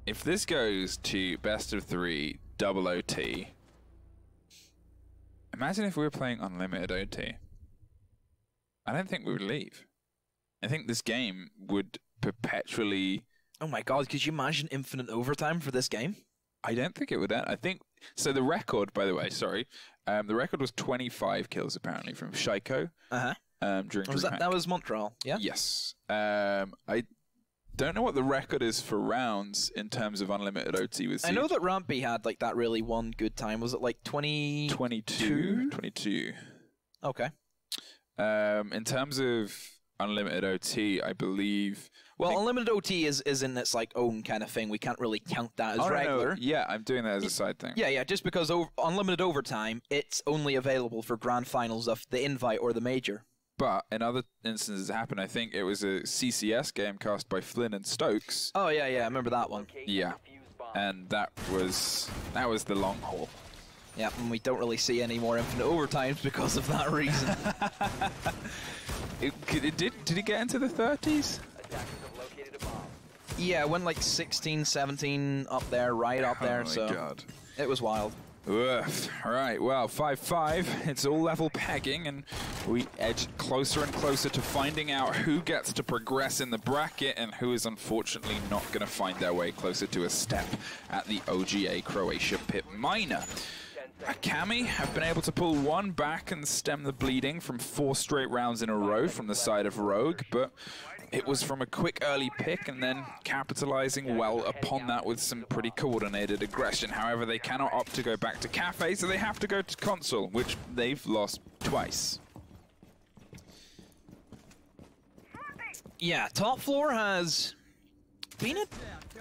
If this goes to best of 3, double OT, imagine if we were playing unlimited OT. I don't think we would leave. I think this game would perpetually... Oh my god, could you imagine infinite overtime for this game? I don't think it would end. I think... So the record, by the way, sorry, the record was 25 kills apparently from Shaiko. During that was Montreal, yeah? Yes. I don't know what the record is for rounds in terms of unlimited OT with Siege. I know that Rampy had like that really one good time. Was it like 20? 22. 22. Okay. In terms of unlimited OT, I believe... Well, unlimited OT is in its like own kind of thing. We can't really count that as regular. No. Yeah, I'm doing that as a side thing. Yeah, just because unlimited overtime, it's only available for grand finals of the invite or the major. But in other instances it happened. I think it was a CCS game cast by Flynn and Stokes. Oh yeah, I remember that one. Yeah, and that was the long haul. Yeah, and we don't really see any more infinite overtimes because of that reason. Did he get into the 30s? Yeah, it went like 16, 17 up there, right up there, my so God. It was wild. Oof. All right, well, 5-5. It's all level pegging, and we edge closer and closer to finding out who gets to progress in the bracket and who is unfortunately not going to find their way closer to a step at the OGA Croatia Pit Minor. Ōkami have been able to pull one back and stem the bleeding from 4 straight rounds in a row from the side of Rogue, but it was from a quick early pick and then capitalizing well upon that with some pretty coordinated aggression. However, they cannot opt to go back to Cafe, so they have to go to Console, which they've lost twice. Yeah, top floor has been a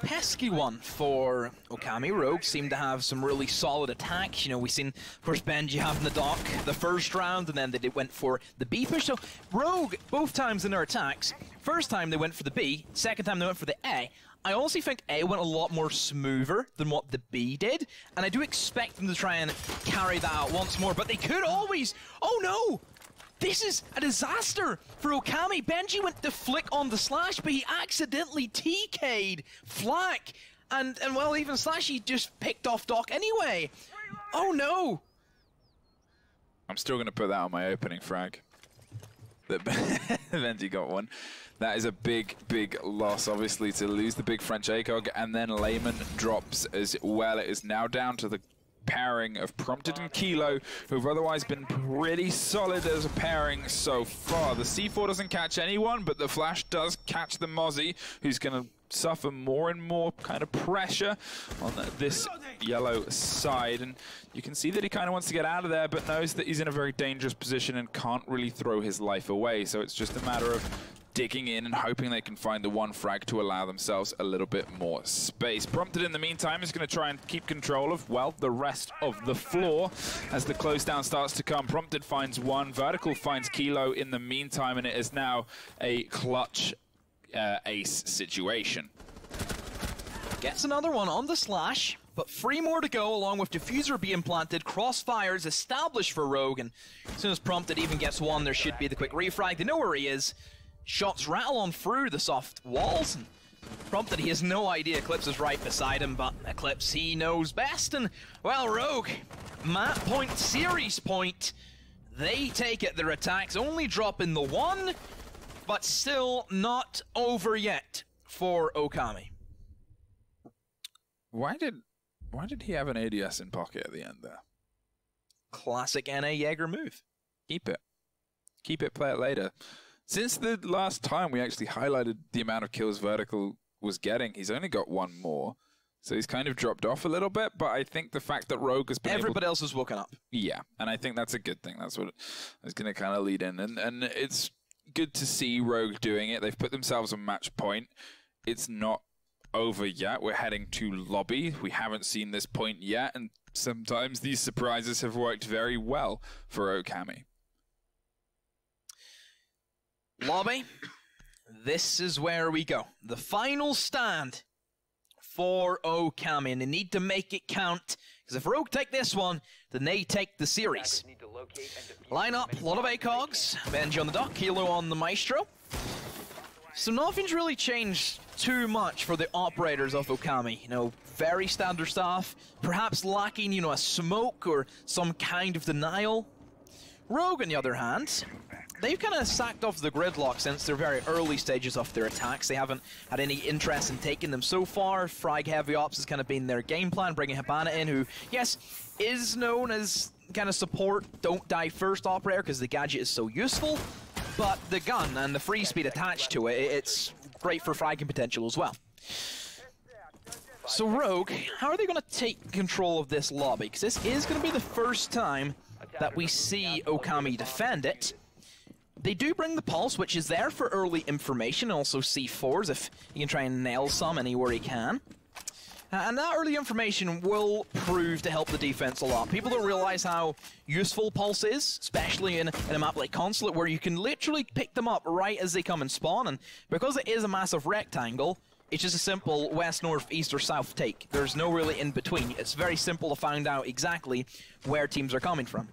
pesky one for Ōkami. Rogue seemed to have some really solid attacks. You know, we've seen, of course, Benji having the dock the first round, and then they went for the B push. So Rogue, both times in their attacks, first time they went for the B, second time they went for the A. I also think A went a lot more smoother than what the B did, and I do expect them to try and carry that out once more, but they could always... Oh no! This is a disaster for Ōkami. Benji went to flick on the slash, but he accidentally TK'd Flak. And well, even Slashy just picked off Doc anyway. Oh no! I'm still going to put that on my opening frag. That Benji got one. That is a big, big loss, obviously, to lose the big French ACOG, and then Layman drops as well. It is now down to the pairing of Prompted and Kilo, who've otherwise been pretty solid as a pairing so far. The C4 doesn't catch anyone, but the Flash does catch the Mozzie, who's going to suffer more and more kind of pressure on this yellow side. And you can see that he kind of wants to get out of there, but knows that he's in a very dangerous position and can't really throw his life away. So it's just a matter of digging in and hoping they can find the one frag to allow themselves a little bit more space. Prompted in the meantime is going to try and keep control of, well, the rest of the floor as the close down starts to come. Prompted finds one, Vertical finds Kilo in the meantime, and it is now a clutch ace situation. Gets another one on the slash, but 3 more to go, along with Diffuser being planted. Crossfires established for Rogue, and as soon as Prompted even gets one, there should be the quick refrag. They know where he is. Shots rattle on through the soft walls, and Prompted, he has no idea Eclipse is right beside him, but Eclipse, he knows best, and, well, Rogue, map point, series point, they take it. Their attacks only drop in the 1, but still not over yet for Ōkami. Why did he have an ADS in pocket at the end there? Classic NA Jaeger move. Keep it. Keep it, play it later. Since the last time we actually highlighted the amount of kills Vertical was getting, he's only got 1 more. So he's kind of dropped off a little bit, but I think the fact that Rogue has been Everybody else has woken up. Yeah, and I think that's a good thing. That's what I was going to kind of lead in. And it's good to see Rogue doing it. They've put themselves on match point. It's not over yet. We're heading to lobby. We haven't seen this point yet, and sometimes these surprises have worked very well for Ōkami. Lobby, this is where we go. The final stand for Ōkami, and they need to make it count, because if Rogue take this one, then they take the series. Line up, a lot of ACOGs, Benji on the dock, Kilo on the Maestro. So nothing's really changed too much for the operators of Ōkami. You know, very standard stuff, perhaps lacking, you know, a smoke or some kind of denial. Rogue, on the other hand, they've kind of sacked off the gridlock since their very early stages of their attacks. They haven't had any interest in taking them so far. Frag Heavy Ops has kind of been their game plan, bringing Habana in, who, yes, is known as kind of support, don't die first operator, because the gadget is so useful, but the gun and the free speed attached to it, it's great for fragging potential as well. So Rogue, how are they going to take control of this lobby? Because this is going to be the first time that we see Ōkami defend it. They do bring the Pulse, which is there for early information, also C4s if you can try and nail some anywhere he can. And that early information will prove to help the defense a lot. People don't realize how useful Pulse is, especially in a map like Consulate, where you can literally pick them up right as they come and spawn. And because it is a massive rectangle, it's just a simple west, north, east, or south take. There's no really in between. It's very simple to find out exactly where teams are coming from.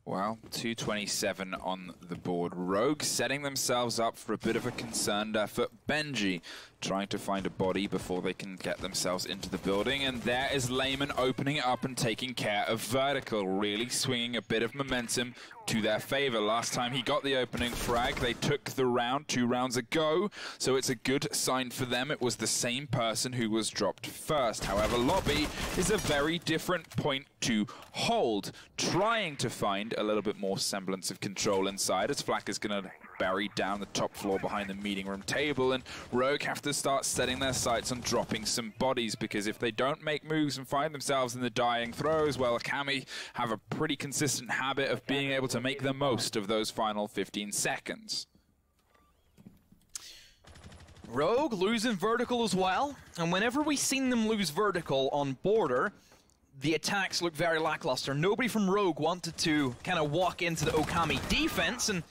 Well, 227 on the board. Rogue setting themselves up for a bit of a concerned effort. Benji trying to find a body before they can get themselves into the building. And there is Layman opening it up and taking care of Vertical, really swinging a bit of momentum to their favor. Last time he got the opening frag, they took the round 2 rounds ago, so it's a good sign for them. It was the same person who was dropped first. However, Lobby is a very different point to hold, trying to find a little bit more semblance of control inside, as Flak is going to bury down the top floor behind the meeting room table, and Rogue have to start setting their sights on dropping some bodies, because if they don't make moves and find themselves in the dying throws, well, Ōkami have a pretty consistent habit of being able to make the most of those final 15 seconds. Rogue losing Vertical as well, and whenever we've seen them lose Vertical on border, the attacks look very lackluster. Nobody from Rogue wanted to kind of walk into the Ōkami defense, and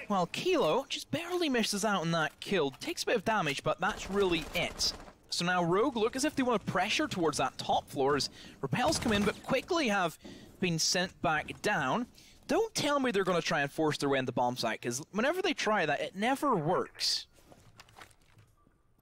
well, Kilo just barely misses out on that kill. Takes a bit of damage, but that's really it. So now Rogue look as if they want to pressure towards that top floor as repels come in, but quickly have been sent back down. Don't tell me they're going to try and force their way into the bomb site, because whenever they try that, it never works.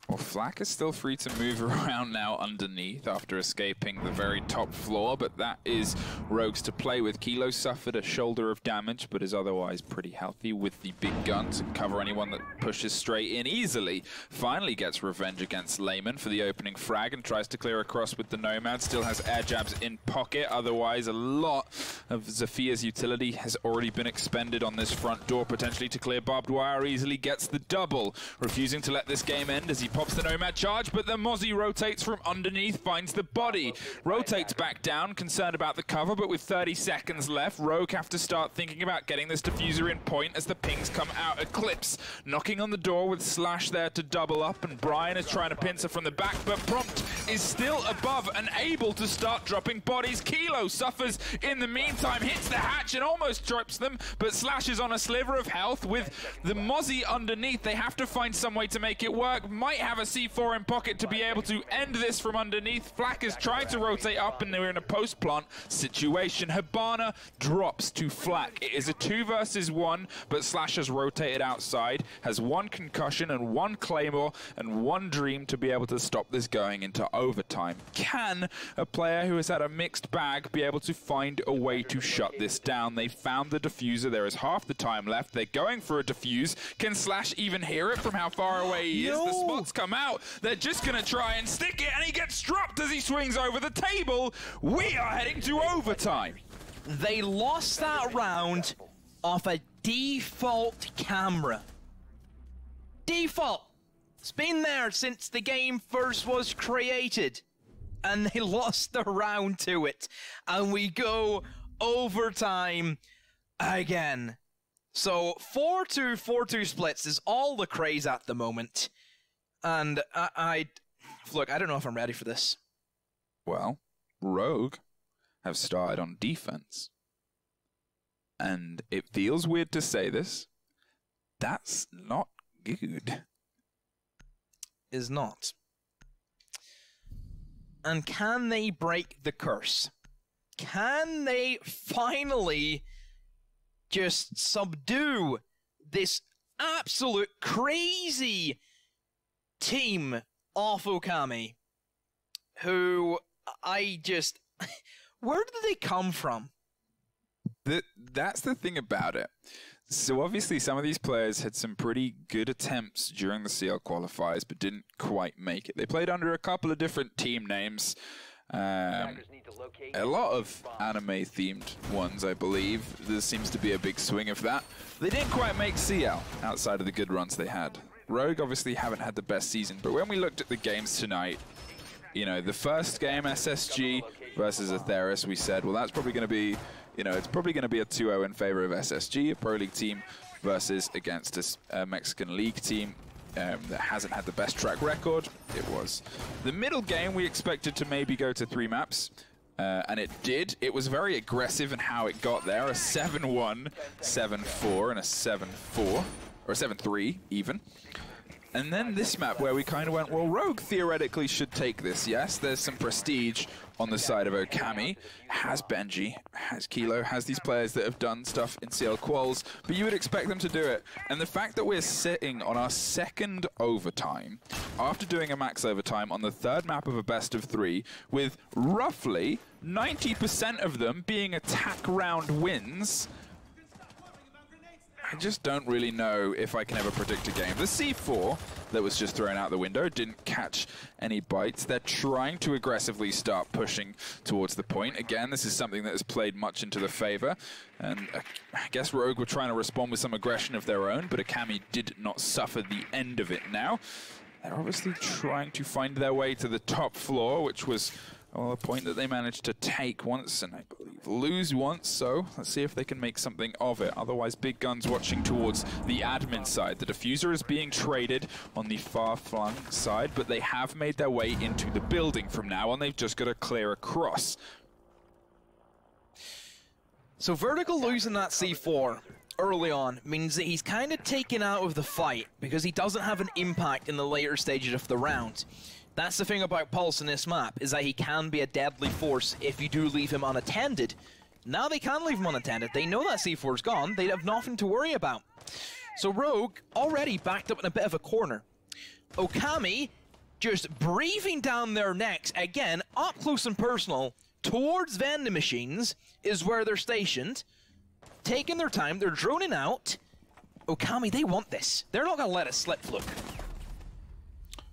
Well, Flak is still free to move around now underneath after escaping the very top floor, but that is Rogue's to play with. Kilo suffered a shoulder of damage, but is otherwise pretty healthy with the big gun to cover anyone that pushes straight in easily. Finally gets revenge against Layman for the opening frag and tries to clear across with the Nomad. Still has air jabs in pocket. Otherwise, a lot of Zephyr's utility has already been expended on this front door, potentially to clear barbed wire. Easily gets the double, refusing to let this game end as he pops the Nomad charge, but the Mozzie rotates from underneath, finds the body, rotates back down, concerned about the cover, but with 30 seconds left, Rogue have to start thinking about getting this diffuser in point as the pings come out. Eclipse knocking on the door with Slash there to double up, and Brian is trying to pincer from the back, but Prompt is still above and able to start dropping bodies. Kilo suffers in the meantime, hits the hatch and almost drops them, but Slash is on a sliver of health with the Mozzie underneath. They have to find some way to make it work. Might have a C4 in pocket to be able to end this from underneath. Flak is trying to rotate up and they're in a post-plant situation. Hibana drops to Flak. It is a 2 versus 1, but Slash has rotated outside, has 1 concussion and 1 claymore and 1 dream to be able to stop this going into overtime. Can a player who has had a mixed bag be able to find a way to shut this down? They found the diffuser. There is half the time left. They're going for a diffuse. Can Slash even hear it from how far away he is? The spots come out. They're just going to try and stick it, and he gets dropped as he swings over the table. We are heading to overtime. They lost that round off a default camera. Default. It's been there since the game first was created. And they lost the round to it. And we go overtime again. So 4-2, 4-2 splits is all the craze at the moment. And look, I don't know if I'm ready for this. Well, Rogue have started on defense. And it feels weird to say this. That's not good. Is not. And can they break the curse? Can they finally just subdue this absolute crazy team of Ōkami, who where did they come from? That's the thing about it. So obviously some of these players had some pretty good attempts during the CL qualifiers, but didn't quite make it. They played under a couple of different team names. A lot of anime-themed ones, I believe. There seems to be a big swing of that. They didn't quite make CL outside of the good runs they had. Rogue obviously haven't had the best season, but when we looked at the games tonight, you know, the first game, SSG versus Atheris, we said, well, that's probably going to be, you know, it's probably going to be a 2-0 in favor of SSG, a Pro League team, versus against a Mexican League team. that hasn't had the best track record. It was the middle game we expected to maybe go to 3 maps. And it did. It was very aggressive in how it got there. A 7-1, 7-4, and a 7-4, or a 7-3 even. And then this map where we kind of went, well, Rogue theoretically should take this, yes? There's some prestige on the side of Ōkami. Has Benji, has Kilo, has these players that have done stuff in CL Quals, but you would expect them to do it. And the fact that we're sitting on our 2nd overtime, after doing a max overtime on the 3rd map of a best of 3, with roughly 90% of them being attack round wins, I just don't really know if I can ever predict a game. The C4 that was just thrown out the window didn't catch any bites. They're trying to aggressively start pushing towards the point. Again, this is something that has played much into the favor. And I guess Rogue were trying to respond with some aggression of their own, but Ōkami did not suffer the end of it now. They're obviously trying to find their way to the top floor, which was, well, a point that they managed to take once and I believe lose once, so let's see if they can make something of it. Otherwise, big guns watching towards the admin side. The diffuser is being traded on the far-flung side, but they have made their way into the building from now on. They've just got to clear across. So Vertical losing that C4 early on means that he's kind of taken out of the fight because he doesn't have an impact in the later stages of the round. That's the thing about Pulse in this map, is that he can be a deadly force if you do leave him unattended. Now they can leave him unattended. They know that C4's gone. They have nothing to worry about. So Rogue already backed up in a bit of a corner. Ōkami just breathing down their necks, again, up close and personal, towards vending machines is where they're stationed. Taking their time, they're droning out. Ōkami, they want this. They're not going to let it slip, look.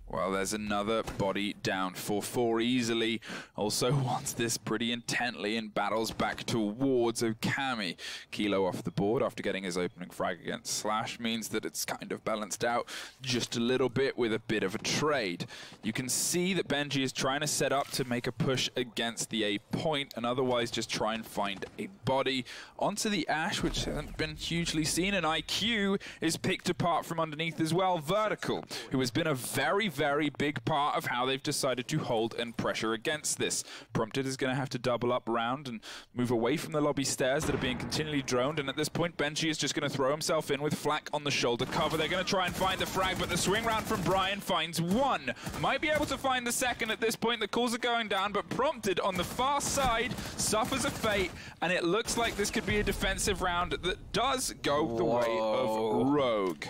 Well, there's another body down. 4-4 easily. Also wants this pretty intently and battles back towards Ōkami. Kilo off the board after getting his opening frag against Slash means that it's kind of balanced out just a little bit with a bit of a trade. You can see that Benji is trying to set up to make a push against the A point and otherwise just try and find a body onto the Ash, which hasn't been hugely seen, and IQ is picked apart from underneath as well. Vertical, who has been a very big part of how they've decided to hold and pressure against this. Prompted is going to have to double up round and move away from the lobby stairs that are being continually droned, and at this point Benji is just going to throw himself in with Flak on the shoulder cover. They're going to try and find the frag, but the swing round from Brian finds one. Might be able to find the second at this point. The calls are going down, but Prompted on the far side suffers a fate, and it looks like this could be a defensive round that does go the way of Rogue.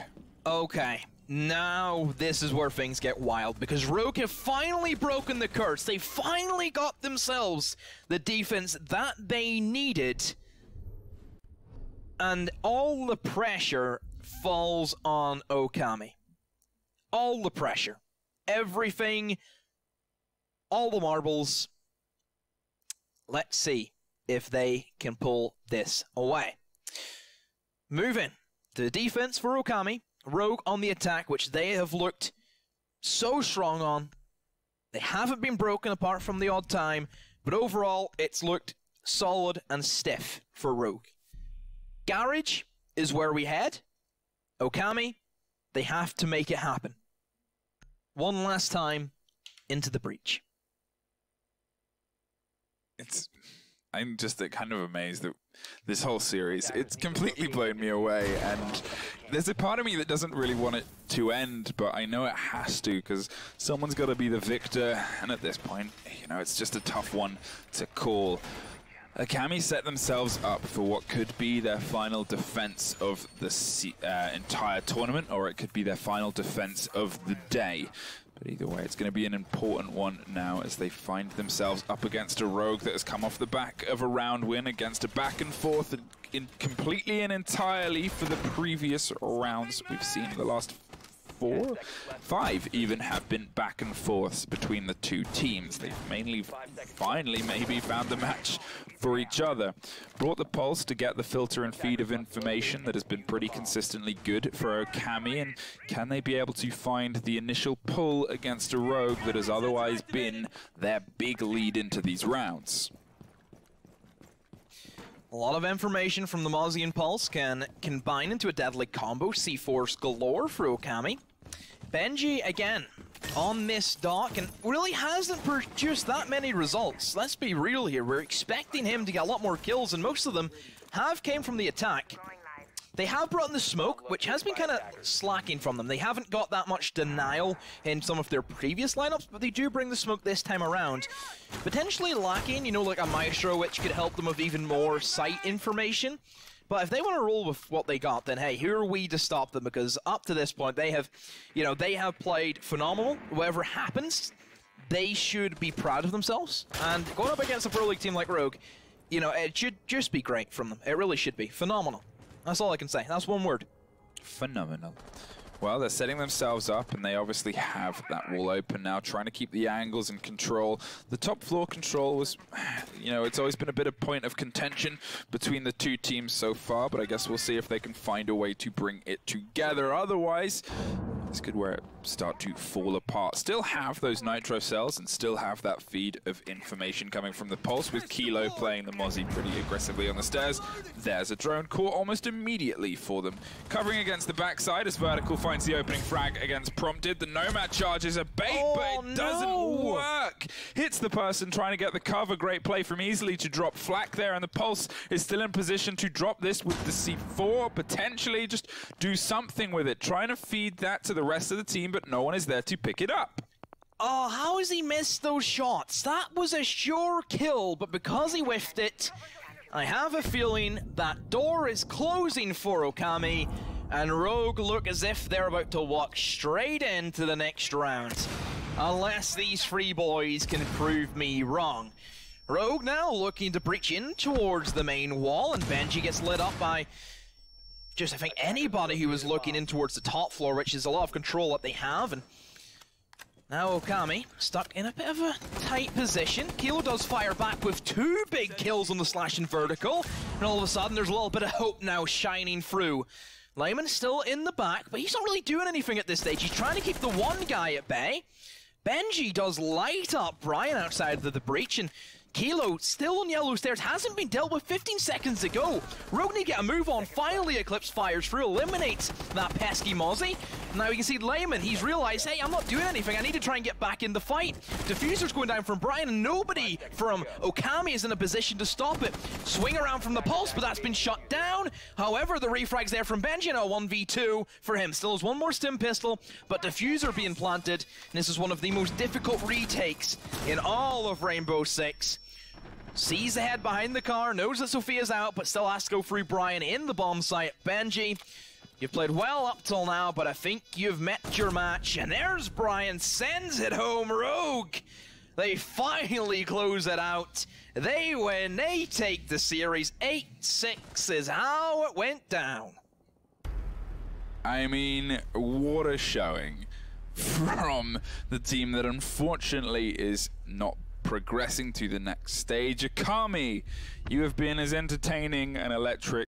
Okay. Now this is where things get wild, because Rogue have finally broken the curse. They finally got themselves the defense that they needed. And all the pressure falls on Ōkami. All the pressure. Everything. All the marbles. Let's see if they can pull this away. Moving to the defense for Ōkami. Rogue on the attack, which they have looked so strong on. They haven't been broken apart from the odd time, but overall it's looked solid and stiff for Rogue. Garage is where we head. Ōkami, they have to make it happen. One last time into the breach. I'm just kind of amazed that this whole series, it's completely blown me away, and there's a part of me that doesn't really want it to end, but I know it has to, because someone's got to be the victor, and at this point, you know, it's just a tough one to call. Ōkami set themselves up for what could be their final defense of the entire tournament, or it could be their final defense of the day. But either way, it's going to be an important one now as they find themselves up against a Rogue that has come off the back of a round win against a back and forth completely and entirely for the previous rounds we've seen in the last 4, 5 even have been back and forths between the two teams. They've finally maybe found the match for each other. Brought the Pulse to get the filter and feed of information that has been pretty consistently good for Ōkami, and can they be able to find the initial pull against a Rogue that has otherwise been their big lead into these rounds? A lot of information from the Mozzie and Pulse can combine into a deadly combo. C4's galore for Ōkami. Benji, again, on this dock, and really hasn't produced that many results. Let's be real here. We're expecting him to get a lot more kills, and most of them have came from the attack. They have brought in the smoke, which has been kind of slacking from them. They haven't got that much denial in some of their previous lineups, but they do bring the smoke this time around. Potentially lacking, you know, like a Maestro, which could help them with even more sight information. But if they want to roll with what they got, then hey, who are we to stop them? Because up to this point, they have, you know, they have played phenomenal. Whatever happens, they should be proud of themselves. And going up against a Pro League team like Rogue, you know, it should just be great from them. It really should be. Phenomenal. That's all I can say. That's one word. Phenomenal. Well, they're setting themselves up, and they obviously have that wall open now, trying to keep the angles in control. The top floor control was, you know, it's always been a bit of point of contention between the two teams so far, but I guess we'll see if they can find a way to bring it together. Otherwise, this could where it start to fall apart. Still have those nitro cells and still have that feed of information coming from the Pulse, with Kilo playing the Mozzie pretty aggressively on the stairs. There's a drone caught almost immediately for them. Covering against the backside as Vertical finds the opening frag against Prompted. The Nomad charges a bait, but it doesn't work. Hits the person trying to get the cover. Great play from Easily to drop flak there, and the Pulse is still in position to drop this with the C4, potentially just do something with it, trying to feed that to the rest of the team, but no one is there to pick it up. Oh, how has he missed those shots? That was a sure kill, but because he whiffed it, I have a feeling that door is closing for Ōkami, and Rogue look as if they're about to walk straight into the next round. Unless these three boys can prove me wrong. Rogue now looking to breach in towards the main wall, and Benji gets lit up by just, I think, anybody who was looking in towards the top floor, which is a lot of control that they have. And now Ōkami stuck in a bit of a tight position. Kilo does fire back with 2 big kills on the slash and vertical, and all of a sudden there's a little bit of hope now shining through. Lyman's still in the back, but he's not really doing anything at this stage. He's trying to keep the one guy at bay. Benji does light up Brian outside of the breach, and Kilo still on yellow stairs, hasn't been dealt with 15 seconds ago. Rogue need to get a move on. Finally, Eclipse fires through, eliminates that pesky Mozzie. Now you can see Lyman, he's realized, hey, I'm not doing anything. I need to try and get back in the fight. Diffuser's going down from Brian, and nobody from Ōkami is in a position to stop it. Swing around from the Pulse, but that's been shut down. However, the refrag's there from Benji, and a 1v2 for him. Still has one more stim pistol, but Diffuser being planted. And this is one of the most difficult retakes in all of Rainbow Six. Sees the head behind the car, knows that Sophia's out, but still has to go through Brian in the bomb site. Benji, you've played well up till now, but I think you've met your match. And there's Brian, sends it home. Rogue, they finally close it out. They win, they take the series. 8-6 is how it went down. I mean, what a showing from the team that unfortunately is not progressing to the next stage. Ōkami, you have been as entertaining and electric